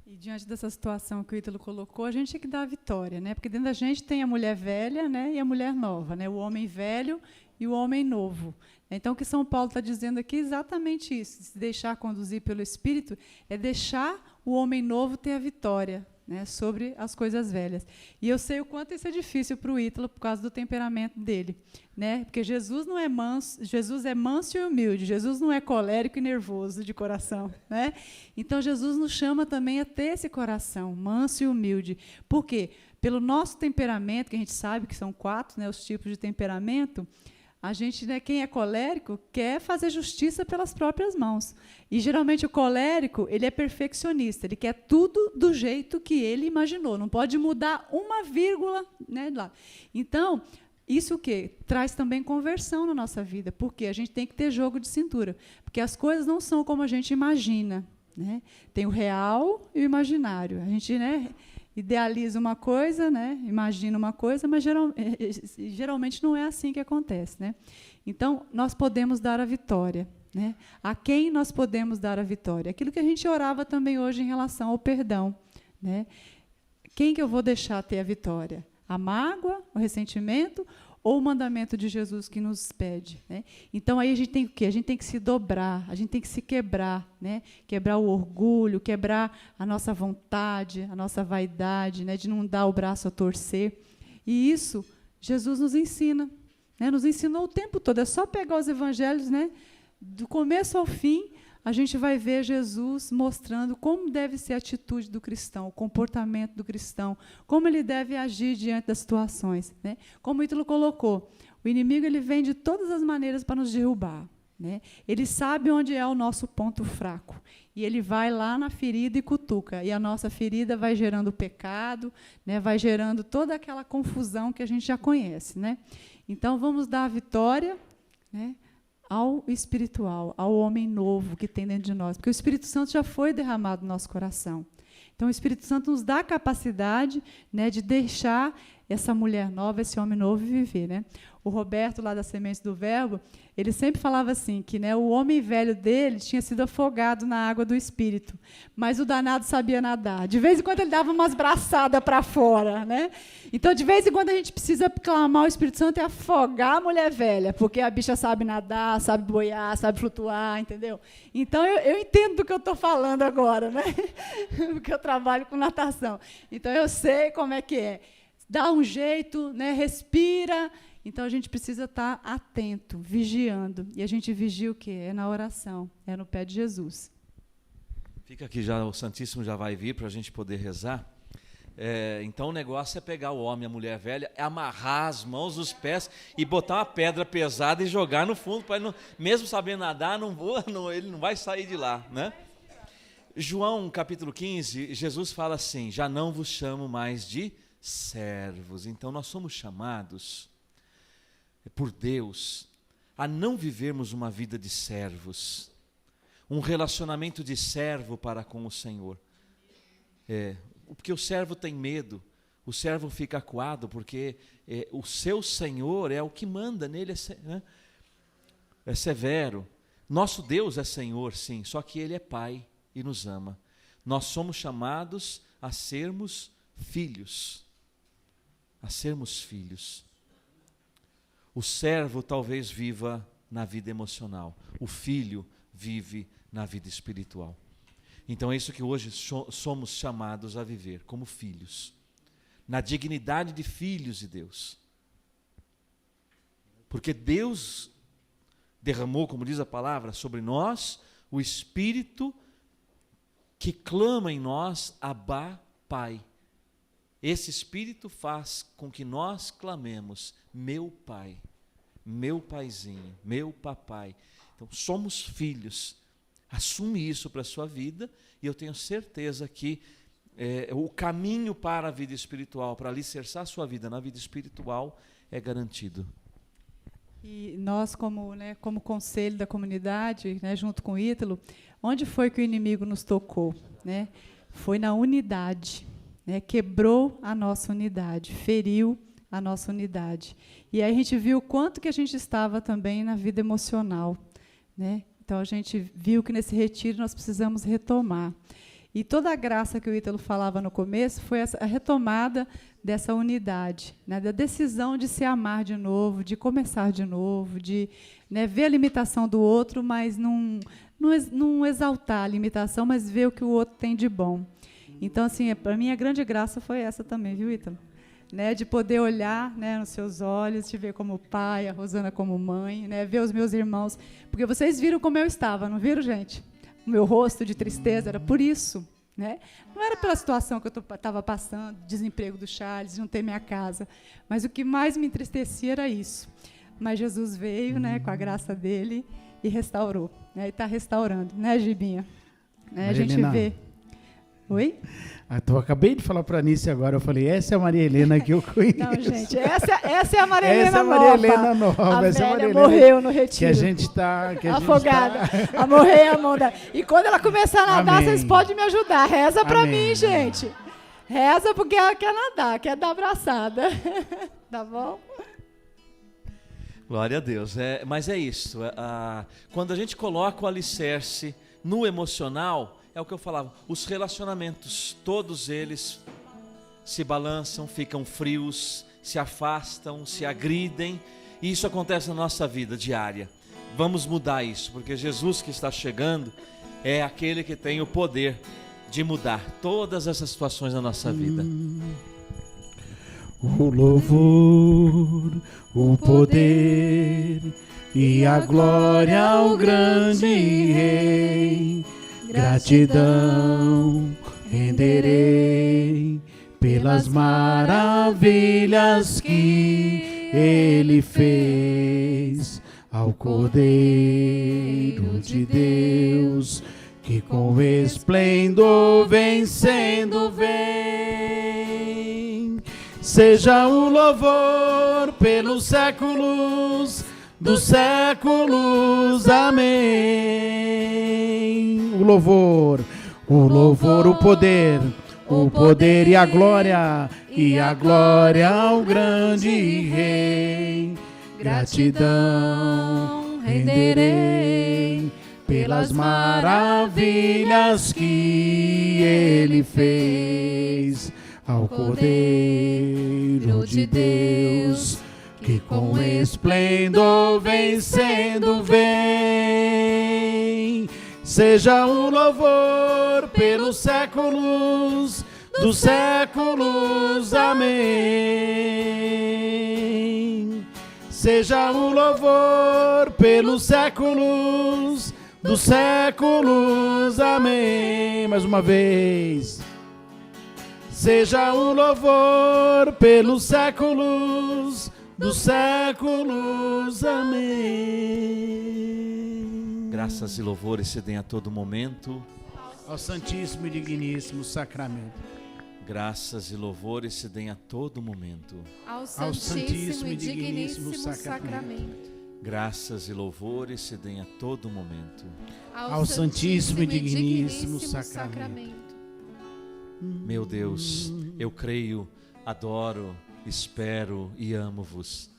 Speaker 2: E diante dessa situação que o Ítalo colocou, a gente tem que dar a vitória, né? Porque dentro da gente tem a mulher velha, né, e a mulher nova, né? O homem velho e o homem novo. Então, o que São Paulo está dizendo aqui é exatamente isso. Se deixar conduzir pelo Espírito é deixar o homem novo ter a vitória, né, sobre as coisas velhas. E eu sei o quanto isso é difícil para o Ítalo por causa do temperamento dele, né? Porque Jesus não é manso, Jesus é manso e humilde. Jesus não é colérico e nervoso de coração, né? Então Jesus nos chama também a ter esse coração manso e humilde. Por quê? Pelo nosso temperamento, que a gente sabe que são 4, né, os tipos de temperamento. A gente, né, quem é colérico, quer fazer justiça pelas próprias mãos. E, geralmente, o colérico, ele é perfeccionista, ele quer tudo do jeito que ele imaginou, não pode mudar uma vírgula, né, lá. Então, isso o quê? Traz também conversão na nossa vida, porque a gente tem que ter jogo de cintura, porque as coisas não são como a gente imagina, né? Tem o real e o imaginário. A gente, né, idealiza uma coisa, né, imagina uma coisa, mas geralmente não é assim que acontece, né? Então, nós podemos dar a vitória, né? A quem nós podemos dar a vitória? Aquilo que a gente orava também hoje em relação ao perdão, né? Quem que eu vou deixar ter a vitória? A mágoa, o ressentimento ou o mandamento de Jesus que nos pede, né? Então, aí a gente tem o quê? A gente tem que se dobrar, a gente tem que se quebrar, né? Quebrar o orgulho, quebrar a nossa vontade, a nossa vaidade, né? De não dar o braço a torcer. E isso Jesus nos ensina, né? Nos ensinou o tempo todo. É só pegar os evangelhos, né? Do começo ao fim, a gente vai ver Jesus mostrando como deve ser a atitude do cristão, o comportamento do cristão, como ele deve agir diante das situações, né? Como o Ítalo colocou, o inimigo ele vem de todas as maneiras para nos derrubar, né? Ele sabe onde é o nosso ponto fraco, e ele vai lá na ferida e cutuca, e a nossa ferida vai gerando pecado, né? Vai gerando toda aquela confusão que a gente já conhece, né? Então, vamos dar a vitória, né, ao espiritual, ao homem novo que tem dentro de nós, porque o Espírito Santo já foi derramado no nosso coração. Então, o Espírito Santo nos dá a capacidade, né, de deixar essa mulher nova, esse homem novo viver, né? O Roberto, lá da Sementes do Verbo, ele sempre falava assim, que, né, o homem velho dele tinha sido afogado na água do Espírito, mas o danado sabia nadar. De vez em quando ele dava umas braçadas para fora, né? Então, de vez em quando a gente precisa clamar o Espírito Santo e afogar a mulher velha, porque a bicha sabe nadar, sabe boiar, sabe flutuar, entendeu? Então, eu entendo do que eu estou falando agora, né? Porque eu trabalho com natação. Então, eu sei como é que é. Dá um jeito, né? Respira. Então, a gente precisa estar atento, vigiando. E a gente vigia o quê? É na oração, é no pé de Jesus.
Speaker 1: Fica aqui, já o Santíssimo já vai vir para a gente poder rezar. Então o negócio é pegar o homem e a mulher velha, amarrar as mãos, os pés e botar uma pedra pesada e jogar no fundo, para ele não, mesmo sabendo nadar, ele não vai sair de lá, né? João capítulo 15, Jesus fala assim: já não vos chamo mais de servos. Então nós somos chamados por Deus a não vivermos uma vida de servos, um relacionamento de servo para com o Senhor. Porque o servo tem medo, o servo fica acuado, porque o seu Senhor é o que manda nele, é severo. Nosso Deus é Senhor, sim, só que Ele é Pai e nos ama. Nós somos chamados a sermos filhos, O servo talvez viva na vida emocional, o filho vive na vida espiritual. Então é isso que hoje somos chamados a viver, como filhos, na dignidade de filhos de Deus. Porque Deus derramou, como diz a palavra, sobre nós o Espírito que clama em nós, Abá, Pai. Esse Espírito faz com que nós clamemos, meu Pai, meu Paizinho, meu Papai. Então somos filhos. Assume isso para a sua vida, e eu tenho certeza que o caminho para a vida espiritual, para alicerçar a sua vida na vida espiritual, é garantido.
Speaker 2: E nós, como conselho da comunidade, junto com o Ítalo, onde foi que o inimigo nos tocou? Foi na unidade, quebrou a nossa unidade, feriu a nossa unidade. E aí a gente viu o quanto que a gente estava também na vida emocional, Então, a gente viu que nesse retiro nós precisamos retomar. E toda a graça que o Ítalo falava no começo foi a retomada dessa unidade, da decisão de se amar de novo, de começar de novo, de ver a limitação do outro, mas não exaltar a limitação, mas ver o que o outro tem de bom. Então, assim, para mim, a grande graça foi essa também, viu, Ítalo? De poder olhar nos seus olhos, te ver como pai, a Rosana como mãe, ver os meus irmãos. Porque vocês viram como eu estava, não viram, gente? O meu rosto de tristeza era por isso. Não era pela situação que eu estava passando, desemprego do Charles, de não ter minha casa. Mas o que mais me entristecia era isso. Mas Jesus veio, com a graça dele, e restaurou. E está restaurando, Gibinha? A gente vê. Oi?
Speaker 3: Eu acabei de falar para a Anice agora, eu falei, essa é a Maria Helena que eu conheço.
Speaker 2: Não, gente, essa é a Maria Helena nova.
Speaker 3: Essa é a Maria Helena nova.
Speaker 2: A
Speaker 3: essa
Speaker 2: velha
Speaker 3: é a Maria
Speaker 2: morreu no retiro.
Speaker 3: Que a gente está...
Speaker 2: afogada. A morrer a mão dela. E quando ela começar a nadar, vocês podem me ajudar. Reza para mim, gente. Reza porque ela quer nadar, quer dar abraçada. Tá bom?
Speaker 1: Glória a Deus. Mas é isso. Quando a gente coloca o alicerce no emocional... É o que eu falava, os relacionamentos, todos eles se balançam, ficam frios, se afastam, se agridem, e isso acontece na nossa vida diária. Vamos mudar isso, porque Jesus que está chegando é aquele que tem o poder de mudar todas essas situações na nossa vida.
Speaker 3: O louvor, o poder e a glória ao grande Rei. Gratidão renderei pelas maravilhas que Ele fez ao Cordeiro de Deus, que com esplendor vencendo vem. Seja o louvor pelos séculos dos séculos, amém. O louvor, o poder e a glória ao grande Rei. Gratidão renderei pelas maravilhas que Ele fez ao Cordeiro de Deus, que com esplendor vencendo vem. Seja o louvor pelos séculos dos séculos, amém. Seja o louvor pelos séculos dos séculos, amém. Mais uma vez. seja o louvor pelos séculos dos séculos. Amém.
Speaker 1: Graças e louvores se deem a todo momento
Speaker 3: Ao Santíssimo e Digníssimo Sacramento.
Speaker 1: Graças e louvores se deem a todo momento.
Speaker 4: Ao Santíssimo e Digníssimo Sacramento.
Speaker 1: Graças e louvores se deem a todo momento.
Speaker 3: Ao Santíssimo e Digníssimo Sacramento.
Speaker 1: Meu Deus, eu creio, adoro, espero e amo-vos.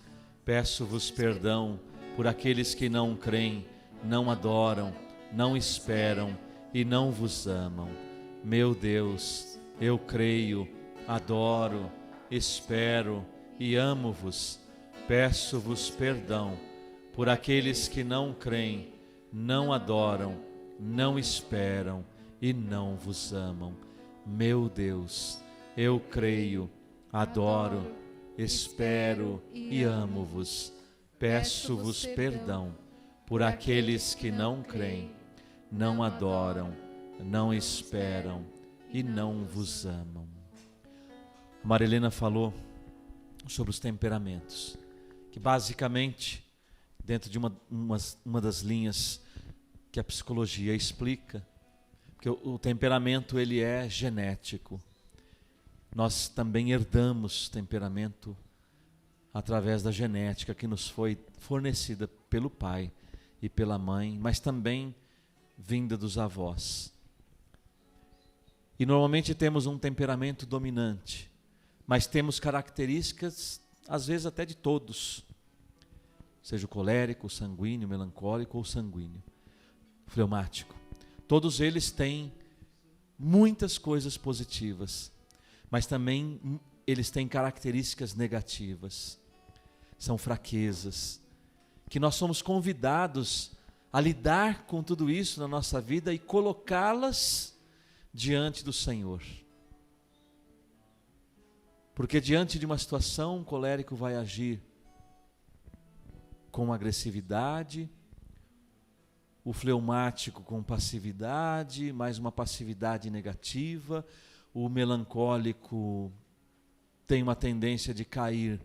Speaker 1: Peço-vos perdão por aqueles que não creem, não adoram, não esperam e não vos amam. Meu Deus, eu creio, adoro, espero e amo-vos. Peço-vos perdão por aqueles que não creem, não adoram, não esperam e não vos amam. Meu Deus, eu creio, adoro, espero e amo-vos. Peço-vos perdão por aqueles que não creem, não adoram, não esperam e não vos amam. A Marilena falou sobre os temperamentos, que basicamente, dentro de uma das linhas que a psicologia explica, que o temperamento ele é genético. Nós também herdamos temperamento através da genética que nos foi fornecida pelo pai e pela mãe, mas também vinda dos avós. E normalmente temos um temperamento dominante, mas temos características, às vezes até de todos, seja o colérico, o sanguíneo, o melancólico ou o sanguíneo, fleumático. Todos eles têm muitas coisas positivas, mas também eles têm características negativas. São fraquezas, que nós somos convidados a lidar com tudo isso na nossa vida e colocá-las diante do Senhor. Porque diante de uma situação, o colérico vai agir com agressividade, o fleumático com passividade, mais uma passividade negativa, o melancólico tem uma tendência de cair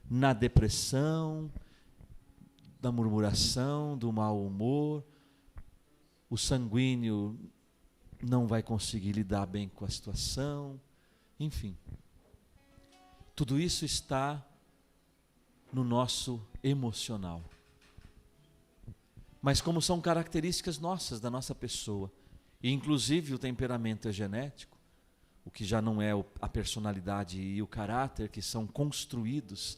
Speaker 1: na depressão, da murmuração, do mau humor, o sanguíneo não vai conseguir lidar bem com a situação, enfim. Tudo isso está no nosso emocional. Mas como são características nossas, da nossa pessoa, e inclusive o temperamento é genético, o que já não é a personalidade e o caráter que são construídos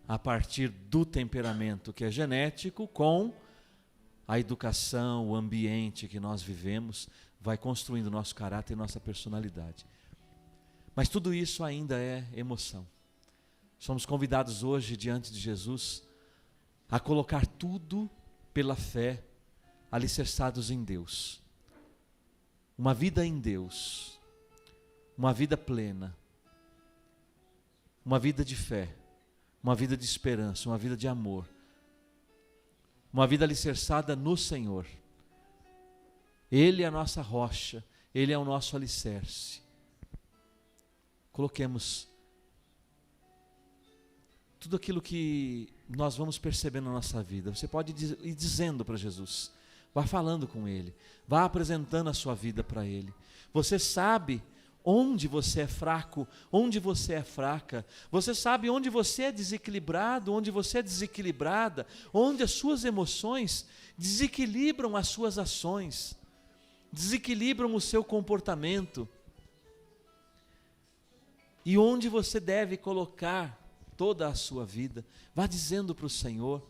Speaker 1: a partir do temperamento que é genético, com a educação, o ambiente que nós vivemos, vai construindo nosso caráter e nossa personalidade. Mas tudo isso ainda é emoção. Somos convidados hoje, diante de Jesus, a colocar tudo pela fé, alicerçados em Deus. Uma vida em Deus, uma vida plena, uma vida de fé, uma vida de esperança, uma vida de amor, uma vida alicerçada no Senhor. Ele é a nossa rocha, Ele é o nosso alicerce. Coloquemos tudo aquilo que nós vamos perceber na nossa vida. Você pode ir dizendo para Jesus, vá falando com Ele, vá apresentando a sua vida para Ele. Você sabe onde você é fraco, onde você é fraca. Você sabe onde você é desequilibrado, onde você é desequilibrada, onde as suas emoções desequilibram as suas ações, desequilibram o seu comportamento. E onde você deve colocar toda a sua vida. Vá dizendo para o Senhor,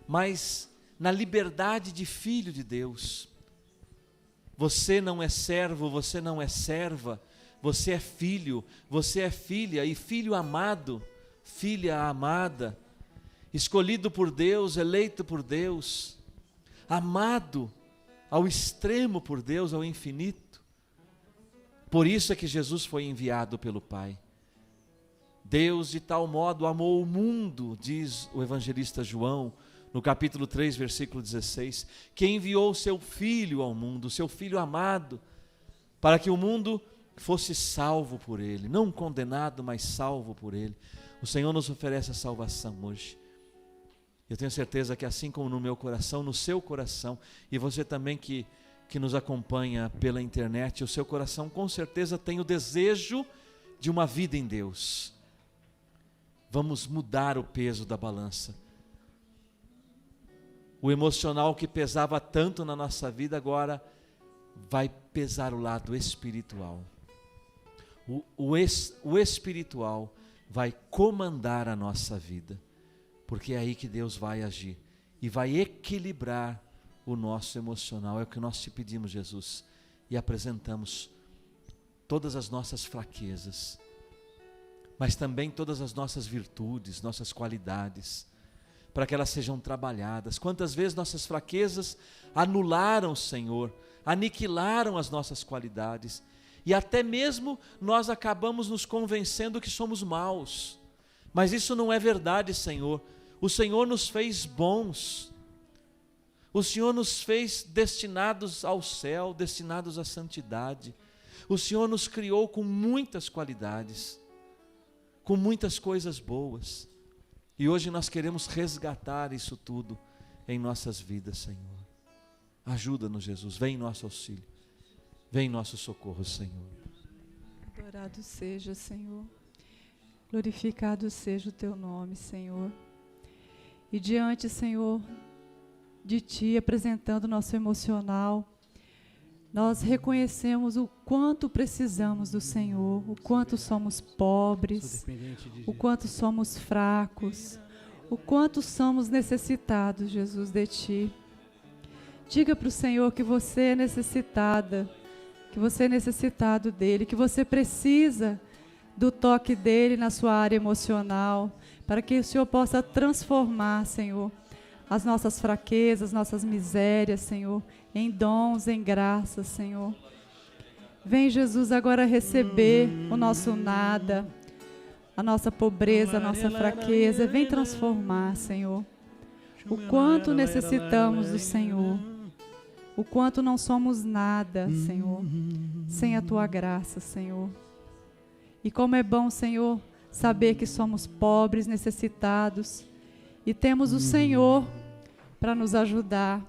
Speaker 1: mas na liberdade de filho de Deus. Você não é servo, você não é serva, você é filho, você é filha, e filho amado, filha amada, escolhido por Deus, eleito por Deus, amado ao extremo por Deus, ao infinito. Por isso é que Jesus foi enviado pelo Pai. Deus de tal modo amou o mundo, diz o evangelista João, no capítulo 3, versículo 16, que enviou o seu Filho ao mundo, o seu Filho amado, para que o mundo que fosse salvo por Ele, não condenado, mas salvo por Ele. O Senhor nos oferece a salvação hoje. Eu tenho certeza que assim como no meu coração, no seu coração, e você também que nos acompanha pela internet, o seu coração com certeza tem o desejo de uma vida em Deus. Vamos mudar o peso da balança. O emocional que pesava tanto na nossa vida agora vai pesar o lado espiritual. O espiritual vai comandar a nossa vida, porque é aí que Deus vai agir e vai equilibrar o nosso emocional. É o que nós te pedimos, Jesus, e apresentamos todas as nossas fraquezas, mas também todas as nossas virtudes, nossas qualidades, para que elas sejam trabalhadas. Quantas vezes nossas fraquezas anularam, Senhor, aniquilaram as nossas qualidades, e até mesmo nós acabamos nos convencendo que somos maus, mas isso não é verdade, Senhor. O Senhor nos fez bons, o Senhor nos fez destinados ao céu, destinados à santidade. O Senhor nos criou com muitas qualidades, com muitas coisas boas, e hoje nós queremos resgatar isso tudo em nossas vidas, Senhor. Ajuda-nos, Jesus, vem em nosso auxílio, vem em nosso socorro, Senhor.
Speaker 2: Adorado seja, Senhor, glorificado seja o Teu nome, Senhor. E diante, Senhor, de Ti, apresentando nosso emocional, nós reconhecemos o quanto precisamos do Senhor, o quanto somos pobres, o quanto somos fracos, o quanto somos necessitados, Jesus, de Ti. Diga para o Senhor que você é necessitada, que você é necessitado dEle, que você precisa do toque dEle na sua área emocional, para que o Senhor possa transformar, Senhor, as nossas fraquezas, nossas misérias, Senhor, em dons, em graças, Senhor. Vem, Jesus, agora receber o nosso nada, a nossa pobreza, a nossa fraqueza. Vem transformar, Senhor. O quanto necessitamos do Senhor. O quanto não somos nada, Senhor, sem a Tua graça, Senhor. E como é bom, Senhor, saber que somos pobres, necessitados, e temos o Senhor para nos ajudar.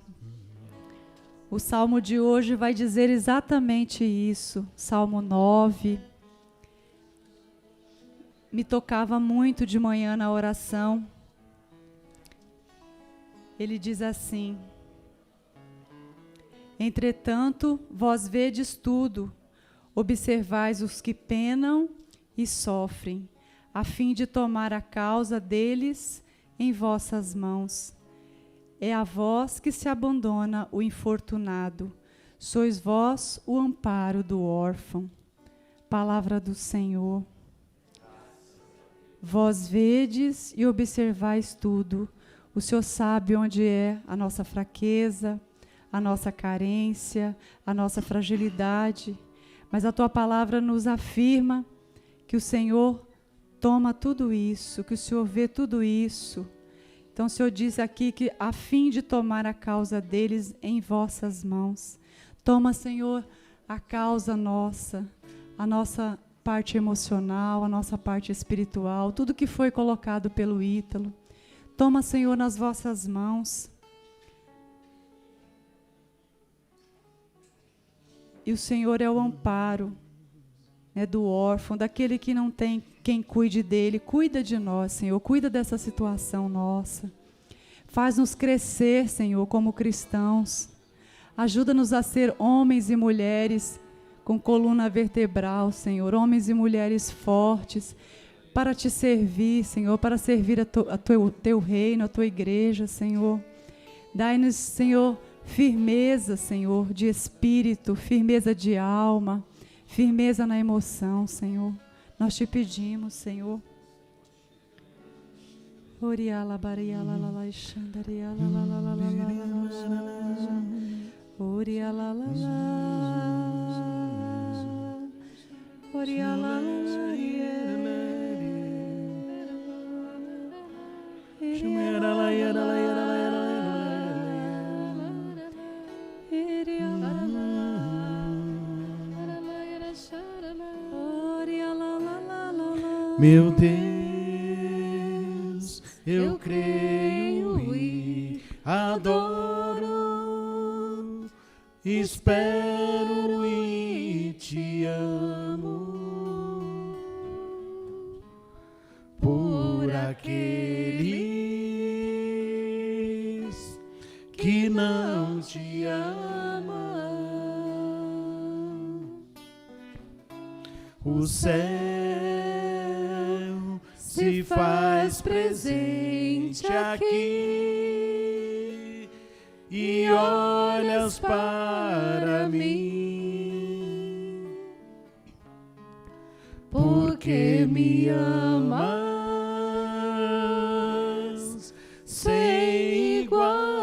Speaker 2: O Salmo de hoje vai dizer exatamente isso. Salmo 9. Me tocava muito de manhã na oração. Ele diz assim: entretanto, vós vedes tudo, observais os que penam e sofrem, a fim de tomar a causa deles em vossas mãos. É a vós que se abandona o infortunado, sois vós o amparo do órfão. Palavra do Senhor. Vós vedes e observais tudo. O Senhor sabe onde é a nossa fraqueza, a nossa carência, a nossa fragilidade, mas a Tua palavra nos afirma que o Senhor toma tudo isso, que o Senhor vê tudo isso. Então o Senhor diz aqui que a fim de tomar a causa deles em vossas mãos. Toma, Senhor, a causa nossa, a nossa parte emocional, a nossa parte espiritual, tudo que foi colocado pelo Ítalo. Toma, Senhor, nas vossas mãos. E o Senhor é o amparo, né, do órfão, daquele que não tem quem cuide dele. Cuida de nós, Senhor, cuida dessa situação nossa. Faz-nos crescer, Senhor, como cristãos. Ajuda-nos a ser homens e mulheres com coluna vertebral, Senhor, homens e mulheres fortes, para Te servir, Senhor, para servir a Teu reino, a Tua igreja, Senhor. Dai-nos, Senhor, firmeza, Senhor, de espírito, firmeza de alma, firmeza na emoção, Senhor. Nós Te pedimos, Senhor. Oriala bariala la la xandariala la la la la la. Oriala la la. Oriala la la.
Speaker 3: Meu Deus, eu creio e adoro, espero e te amo por aqueles que não te amam. O céu se faz presente aqui e olhas para mim, porque me amas sem igual.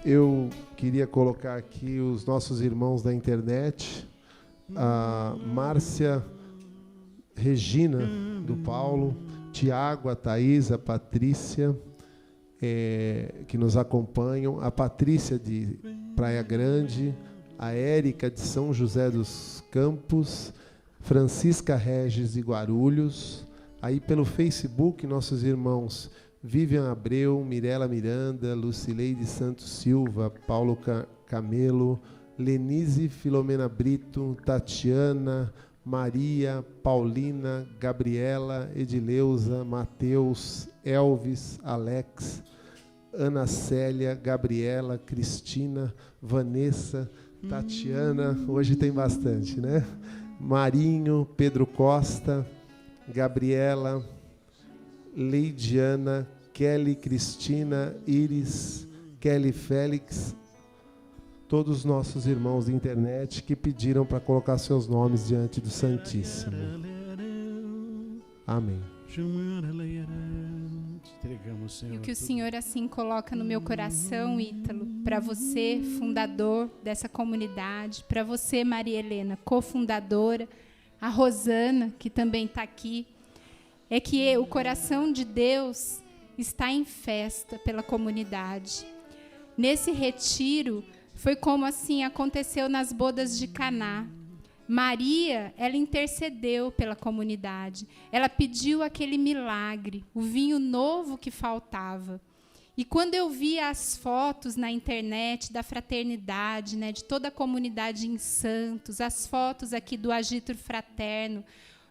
Speaker 5: Eu queria colocar aqui os nossos irmãos da internet, a Márcia Regina, do Paulo, Tiago, a Thaís, a Patrícia, que nos acompanham, a Patrícia de Praia Grande, a Érica de São José dos Campos, Francisca Regis de Guarulhos. Aí pelo Facebook, nossos irmãos Vivian Abreu, Mirela Miranda, Lucileide Santos Silva, Paulo Camelo, Lenise Filomena Brito, Tatiana, Maria, Paulina, Gabriela, Edileuza, Mateus, Elvis, Alex, Ana Célia, Gabriela, Cristina, Vanessa, Tatiana, hoje tem bastante, né? Marinho, Pedro Costa, Gabriela, Leidiana, Kelly, Cristina, Iris, Kelly Félix, todos os nossos irmãos da internet que pediram para colocar seus nomes diante do Santíssimo. Amém.
Speaker 4: E o que o Senhor assim coloca no meu coração, Ítalo, para você, fundador dessa comunidade, para você, Maria Helena, cofundadora, a Rosana, que também está aqui, é que o coração de Deus está em festa pela comunidade. Nesse retiro, foi como assim aconteceu nas bodas de Caná. Maria, ela intercedeu pela comunidade. Ela pediu aquele milagre, o vinho novo que faltava. E quando eu vi as fotos na internet da fraternidade, né, de toda a comunidade em Santos, as fotos aqui do agito fraterno,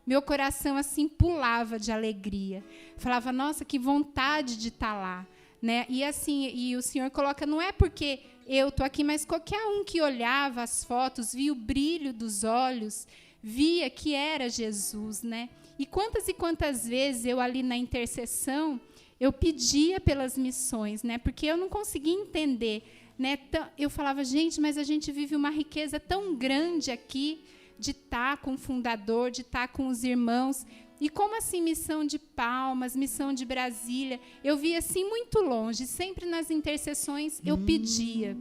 Speaker 4: meu coração assim pulava de alegria. Falava, nossa, que vontade de estar lá, né? E assim, e o Senhor coloca, não é porque eu estou aqui, mas qualquer um que olhava as fotos, via o brilho dos olhos, via que era Jesus, né? E quantas vezes eu ali na intercessão, eu pedia pelas missões, né? Porque eu não conseguia entender, né? Eu falava, gente, mas a gente vive uma riqueza tão grande aqui, de estar com o fundador, de estar com os irmãos. E como assim missão de Palmas, missão de Brasília? Eu via assim muito longe, sempre nas intercessões eu pedia.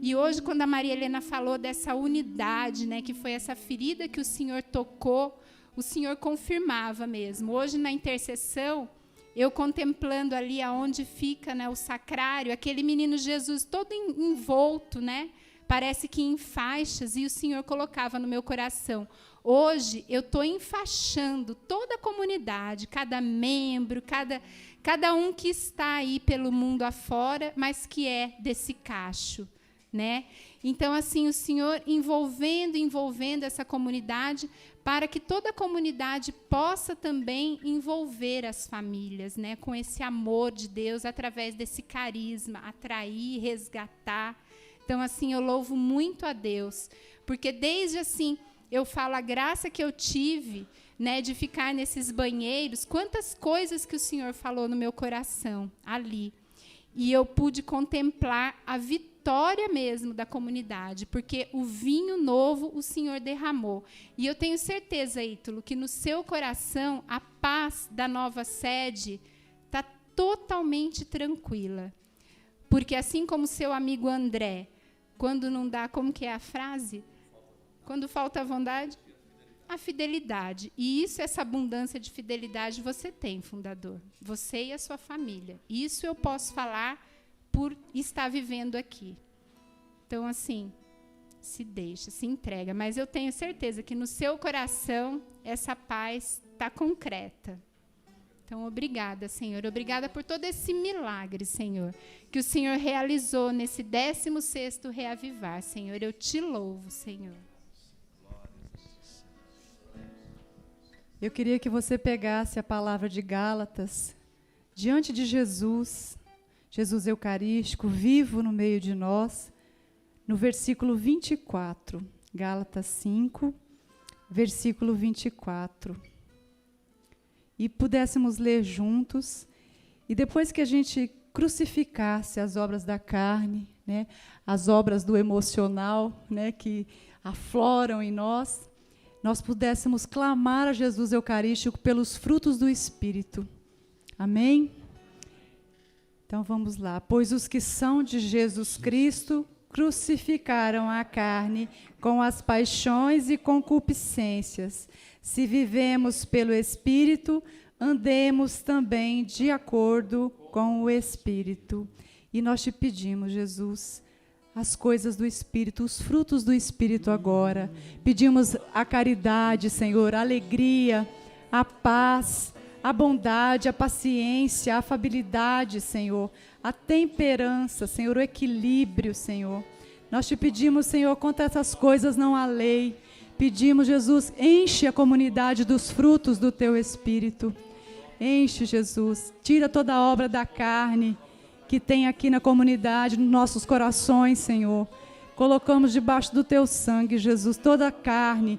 Speaker 4: E hoje, quando a Maria Helena falou dessa unidade, né, que foi essa ferida que o Senhor tocou, o Senhor confirmava mesmo. Hoje, na intercessão, eu contemplando ali aonde fica, né, o sacrário, aquele menino Jesus todo envolto, né? Parece que em faixas, e o Senhor colocava no meu coração. Hoje, eu estou enfaixando toda a comunidade, cada membro, cada um que está aí pelo mundo afora, mas que é desse cacho, né? Então, assim, o Senhor envolvendo essa comunidade, para que toda a comunidade possa também envolver as famílias, né? Com esse amor de Deus, através desse carisma, atrair, resgatar. Então, assim, eu louvo muito a Deus, porque desde, assim, eu falo a graça que eu tive, né, de ficar nesses banheiros, quantas coisas que o Senhor falou no meu coração, ali. E eu pude contemplar a vitória mesmo da comunidade, porque o vinho novo o Senhor derramou. E eu tenho certeza, Ítalo, que no seu coração a paz da nova sede está totalmente tranquila. Porque assim como seu amigo André, quando não dá, como que é a frase? Quando falta a vontade, a fidelidade. E isso, essa abundância de fidelidade você tem, fundador. Você e a sua família. Isso eu posso falar por estar vivendo aqui. Então, assim, se deixa, se entrega. Mas eu tenho certeza que no seu coração essa paz está concreta. Então, obrigada, Senhor. Obrigada por todo esse milagre, Senhor, que o Senhor realizou nesse 16º Reavivar, Senhor. Eu te louvo, Senhor.
Speaker 2: Eu queria que você pegasse a palavra de Gálatas, diante de Jesus, Jesus Eucarístico, vivo no meio de nós, no versículo 24, Gálatas 5, versículo 24. E pudéssemos ler juntos, e depois que a gente crucificasse as obras da carne, né, as obras do emocional, né, que afloram em nós, nós pudéssemos clamar a Jesus Eucarístico pelos frutos do Espírito. Amém? Então vamos lá. Pois os que são de Jesus Cristo crucificaram a carne com as paixões e concupiscências. Se vivemos pelo Espírito, andemos também de acordo com o Espírito. E nós te pedimos, Jesus, as coisas do Espírito, os frutos do Espírito agora. Pedimos a caridade, Senhor, a alegria, a paz, a bondade, a paciência, a afabilidade, Senhor, a temperança, Senhor, o equilíbrio, Senhor. Nós te pedimos, Senhor, contra essas coisas não há lei. Pedimos, Jesus, enche a comunidade dos frutos do teu Espírito. Enche, Jesus, tira toda a obra da carne que tem aqui na comunidade, nos nossos corações, Senhor. Colocamos debaixo do teu sangue, Jesus, toda a carne.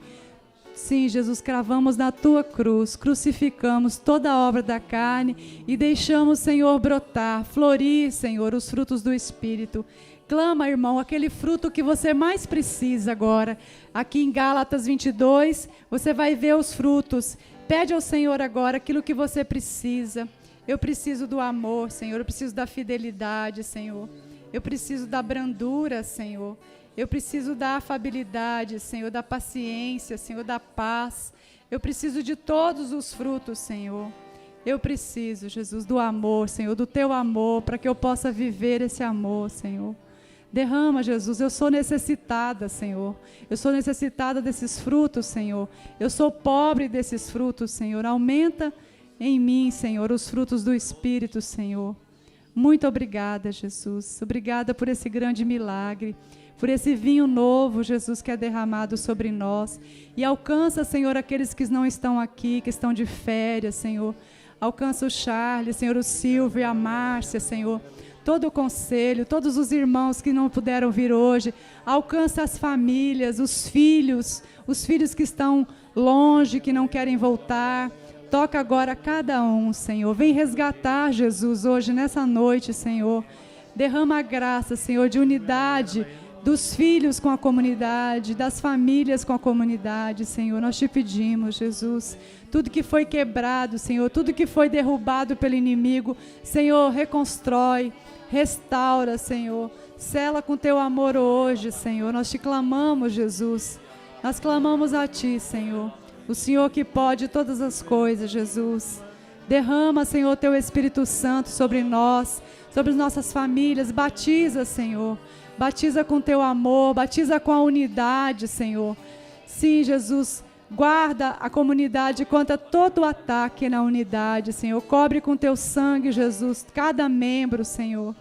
Speaker 2: Sim, Jesus, cravamos na tua cruz, crucificamos toda a obra da carne e deixamos, Senhor, brotar, florir, Senhor, os frutos do Espírito. Clama, irmão, aquele fruto que você mais precisa agora. Aqui em Gálatas 22, você vai ver os frutos. Pede ao Senhor agora aquilo que você precisa. Eu preciso do amor, Senhor. Eu preciso da fidelidade, Senhor. Eu preciso da brandura, Senhor. Eu preciso da afabilidade, Senhor, da paciência, Senhor, da paz. Eu preciso de todos os frutos, Senhor. Eu preciso, Jesus, do amor, Senhor, do teu amor, para que eu possa viver esse amor, Senhor. Derrama, Jesus, eu sou necessitada, Senhor. Eu sou necessitada desses frutos, Senhor. Eu sou pobre desses frutos, Senhor. Aumenta em mim, Senhor, os frutos do Espírito, Senhor. Muito obrigada, Jesus. Obrigada por esse grande milagre, por esse vinho novo, Jesus, que é derramado sobre nós. E alcança, Senhor, aqueles que não estão aqui, que estão de férias, Senhor. Alcança o Charles, Senhor, o Silvio e a Márcia, Senhor. Todo o conselho, todos os irmãos que não puderam vir hoje. Alcança as famílias, os filhos que estão longe, que não querem voltar. Toca agora cada um, Senhor. Vem resgatar, Jesus, hoje, nessa noite, Senhor. Derrama a graça, Senhor, de unidade dos filhos com a comunidade, das famílias com a comunidade, Senhor. Nós te pedimos, Jesus, tudo que foi quebrado, Senhor, tudo que foi derrubado pelo inimigo, Senhor, reconstrói, restaura, Senhor. Sela com teu amor hoje, Senhor. Nós te clamamos, Jesus. Nós clamamos a ti, Senhor. O Senhor que pode todas as coisas, Jesus. Derrama, Senhor, teu Espírito Santo sobre nós, sobre as nossas famílias. Batiza, Senhor. Batiza com teu amor, batiza com a unidade, Senhor. Sim, Jesus, guarda a comunidade contra todo o ataque na unidade, Senhor. Cobre com teu sangue, Jesus, cada membro, Senhor.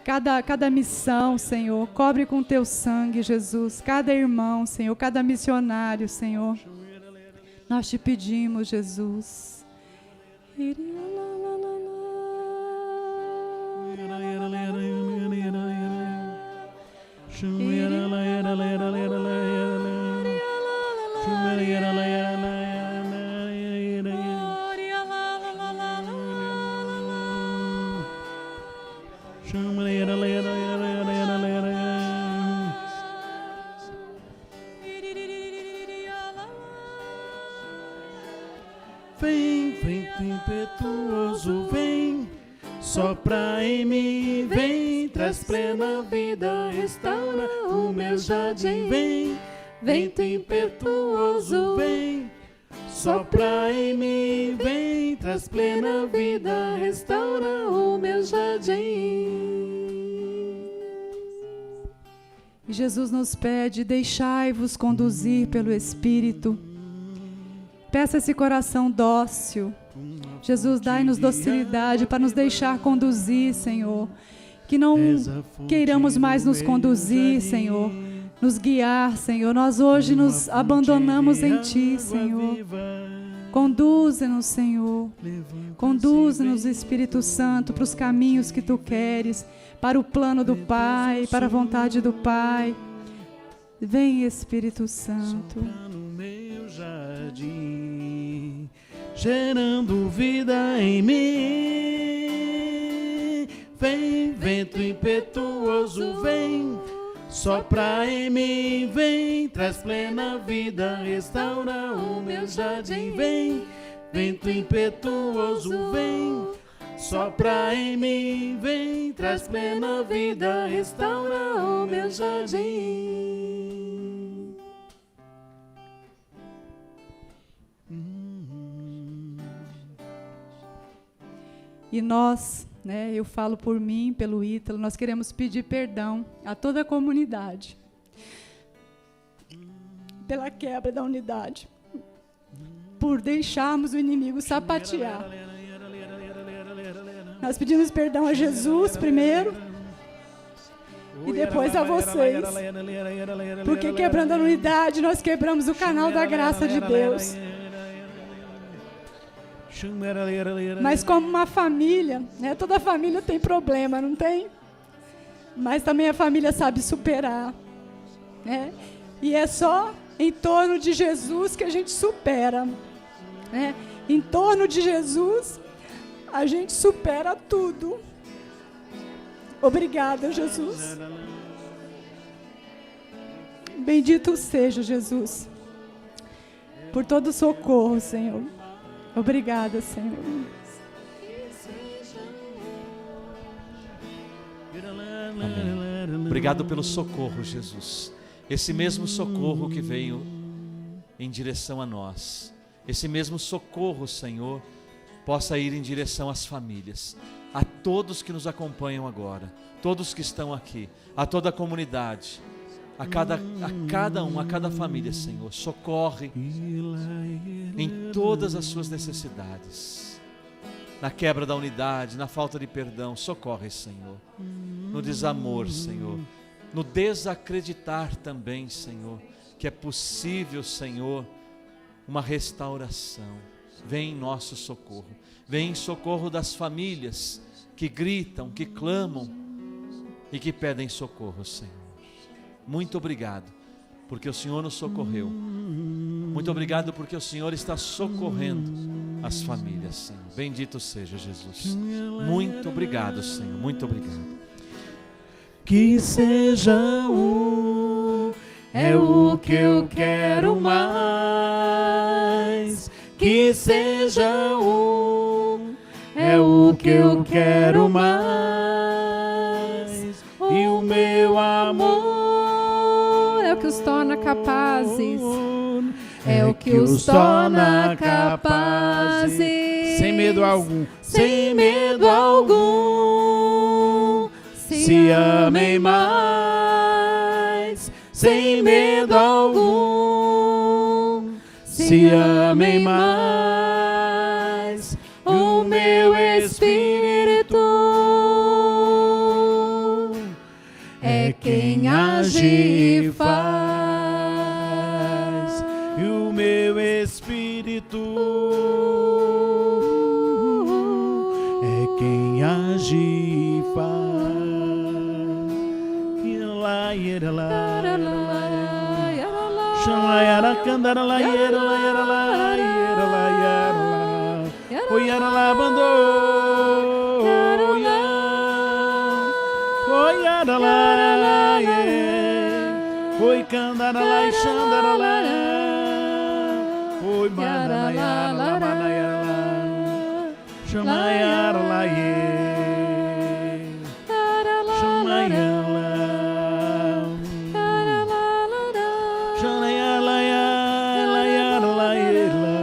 Speaker 2: Cada missão, Senhor. Cobre com teu sangue, Jesus. Cada irmão, Senhor. Cada missionário, Senhor. Nós te pedimos, Jesus.
Speaker 3: Vem, vem, impetuoso, vem, sopra em mim, vem, traz plena vida, restaura o meu jardim. Vem, vento impetuoso, vem, sopra em mim, vem, traz plena vida, restaura o meu jardim.
Speaker 2: E Jesus nos pede: deixai-vos conduzir pelo Espírito. Peça esse coração dócil. Jesus, dai-nos docilidade para nos deixar conduzir, Senhor. Que não queiramos mais nos conduzir, Senhor, nos guiar, Senhor. Nós hoje nos abandonamos em Ti, Senhor. Conduze-nos, Senhor. Conduze-nos, Espírito Santo, para os caminhos que Tu queres, para o plano do Pai, para a vontade do Pai. Vem, Espírito Santo.
Speaker 3: No meu jardim, gerando vida em mim. Vem, vento impetuoso, vem, sopra em mim, vem, traz plena vida, restaura o meu jardim. Vem, vento impetuoso, vem, sopra em mim, vem, traz plena vida, restaura o meu jardim.
Speaker 2: E nós, eu falo por mim, pelo Ítalo, nós queremos pedir perdão a toda a comunidade pela quebra da unidade, por deixarmos o inimigo sapatear. Nós pedimos perdão a Jesus primeiro e depois a vocês, porque quebrando a unidade nós quebramos o canal da graça de Deus. Mas como uma família, toda família tem problema, não tem? Mas também a família sabe superar, E é só em torno de Jesus que a gente supera, Em torno de Jesus a gente supera tudo. Obrigada, Jesus. Bendito seja, Jesus, por todo o socorro, Senhor. Obrigada, Senhor.
Speaker 1: Amém. Obrigado pelo socorro, Jesus. Esse mesmo socorro que veio em direção a nós. Esse mesmo socorro, Senhor, possa ir em direção às famílias, a todos que nos acompanham agora, todos que estão aqui, a toda a comunidade, a cada família, Senhor. Socorre em todas as suas necessidades, na quebra da unidade, na falta de perdão. Socorre, Senhor, no desamor, Senhor, no desacreditar também, Senhor, que é possível, Senhor, uma restauração. Vem em nosso socorro, vem em socorro das famílias que gritam, que clamam e que pedem socorro, Senhor. Muito obrigado, porque o Senhor nos socorreu. Muito obrigado, porque o Senhor está socorrendo as famílias, Senhor. Bendito seja Jesus. Muito obrigado, Senhor. Muito obrigado.
Speaker 3: Que seja é o que eu quero mais. Que seja é o que eu quero mais. E o meu amor
Speaker 4: é o que os torna capazes.
Speaker 3: É o que os torna capazes. Sem medo algum. Sem medo algum. Se amem mais. Sem medo algum. Se amem mais. O meu Espírito é quem age e faz. E o meu Espírito é quem age e faz. Oi, candaralai, xandaralai. Oi, mananayara, manayara. Chamayaralai. Chamayala. Chanayalaya, layaralaila.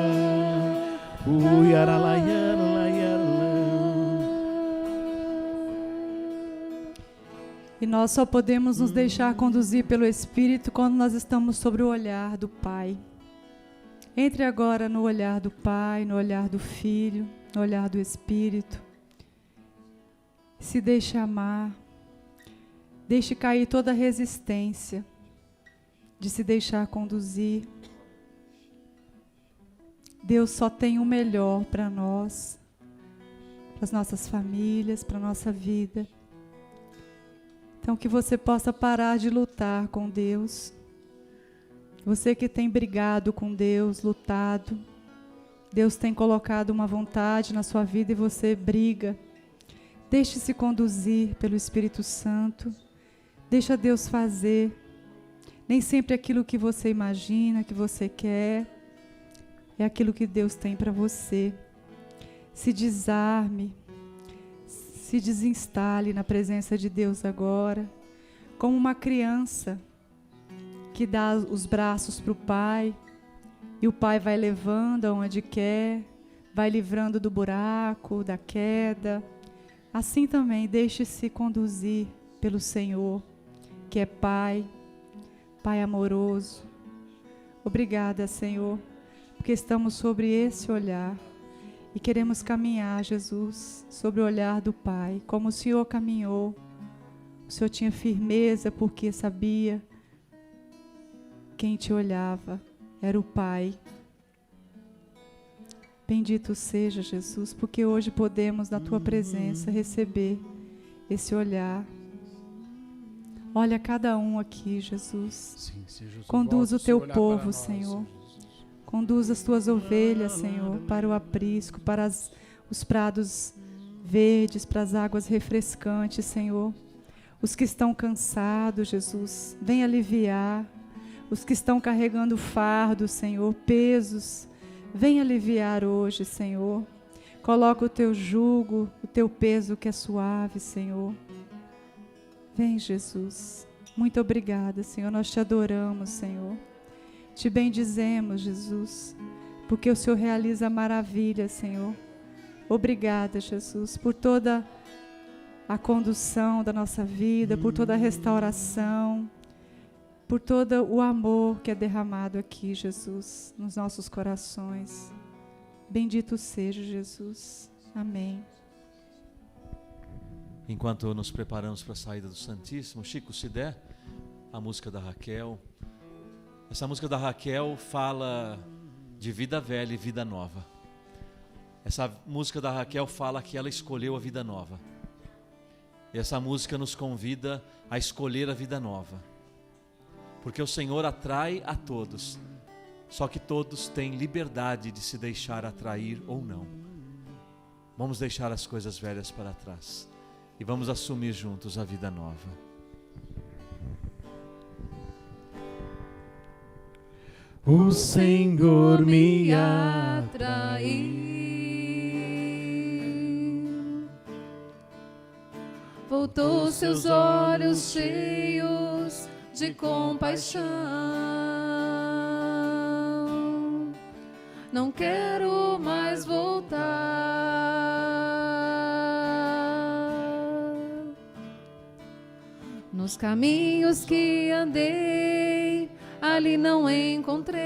Speaker 3: Uyaralayara, layara.
Speaker 2: E nós só podemos nos deixar conduzir pelo Espírito quando nós estamos sobre o olhar do Pai. Entre agora no olhar do Pai, no olhar do Filho, no olhar do Espírito. Se deixe amar. Deixe cair toda a resistência de se deixar conduzir. Deus só tem o melhor para nós, para as nossas famílias, para a nossa vida. Então que você possa parar de lutar com Deus. Você que tem brigado com Deus, lutado. Deus tem colocado uma vontade na sua vida e você briga. Deixe-se conduzir pelo Espírito Santo. Deixa Deus fazer. Nem sempre aquilo que você imagina, que você quer, é aquilo que Deus tem para você. Se desarme. Se desinstale na presença de Deus agora. Como uma criança que dá os braços para o pai. E o pai vai levando aonde quer. Vai livrando do buraco, da queda. Assim também, deixe-se conduzir pelo Senhor, que é Pai, Pai amoroso. Obrigada, Senhor, porque estamos sobre esse olhar e queremos caminhar, Jesus, sobre o olhar do Pai, como o Senhor caminhou. O Senhor tinha firmeza porque sabia quem te olhava era o Pai. Bendito seja, Jesus, porque hoje podemos, na Tua presença, receber esse olhar. Olha cada um aqui, Jesus. Conduz o Teu povo, Senhor. Conduz as Tuas ovelhas, Senhor, para o aprisco, para os prados verdes, para as águas refrescantes, Senhor. Os que estão cansados, Jesus, vem aliviar. Os que estão carregando fardos, Senhor, pesos, vem aliviar hoje, Senhor. Coloca o Teu jugo, o Teu peso que é suave, Senhor. Vem, Jesus. Muito obrigada, Senhor. Nós Te adoramos, Senhor. Te bendizemos, Jesus, porque o Senhor realiza maravilhas, Senhor. Obrigada, Jesus, por toda a condução da nossa vida, por toda a restauração, por todo o amor que é derramado aqui, Jesus, nos nossos corações. Bendito seja, Jesus. Amém.
Speaker 1: Enquanto nos preparamos para a saída do Santíssimo, Chico, se der, a música da Raquel. Essa música da Raquel fala de vida velha e vida nova. Essa música da Raquel fala que ela escolheu a vida nova. E essa música nos convida a escolher a vida nova. Porque o Senhor atrai a todos, só que todos têm liberdade de se deixar atrair ou não. Vamos deixar as coisas velhas para trás e vamos assumir juntos a vida nova.
Speaker 3: O Senhor me atraiu,
Speaker 6: voltou seus olhos cheios de compaixão. Não quero mais voltar. Nos caminhos que andei, ali não encontrei.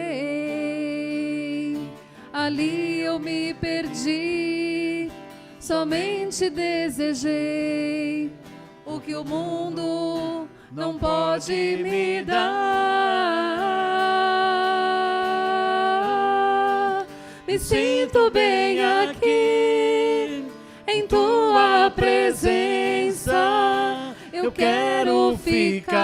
Speaker 6: Ali eu me perdi, somente desejei o que o mundo não pode me dar. Me sinto bem aqui, em Tua presença, eu quero ficar.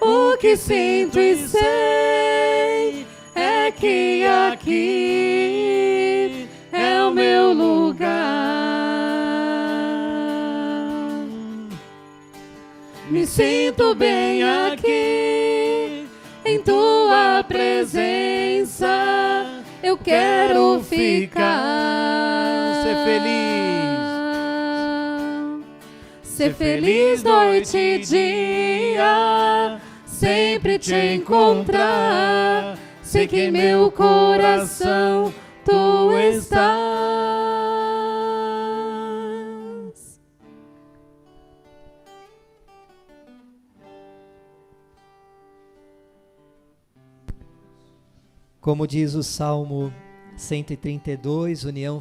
Speaker 6: O que sinto e sei é que aqui é o meu lugar. Me sinto bem aqui, em Tua presença, eu quero ficar.
Speaker 3: Ser feliz.
Speaker 6: Ser feliz noite e dia, sempre Te encontrar. Sei que em meu coração Tu estás.
Speaker 7: Como diz o Salmo 132, união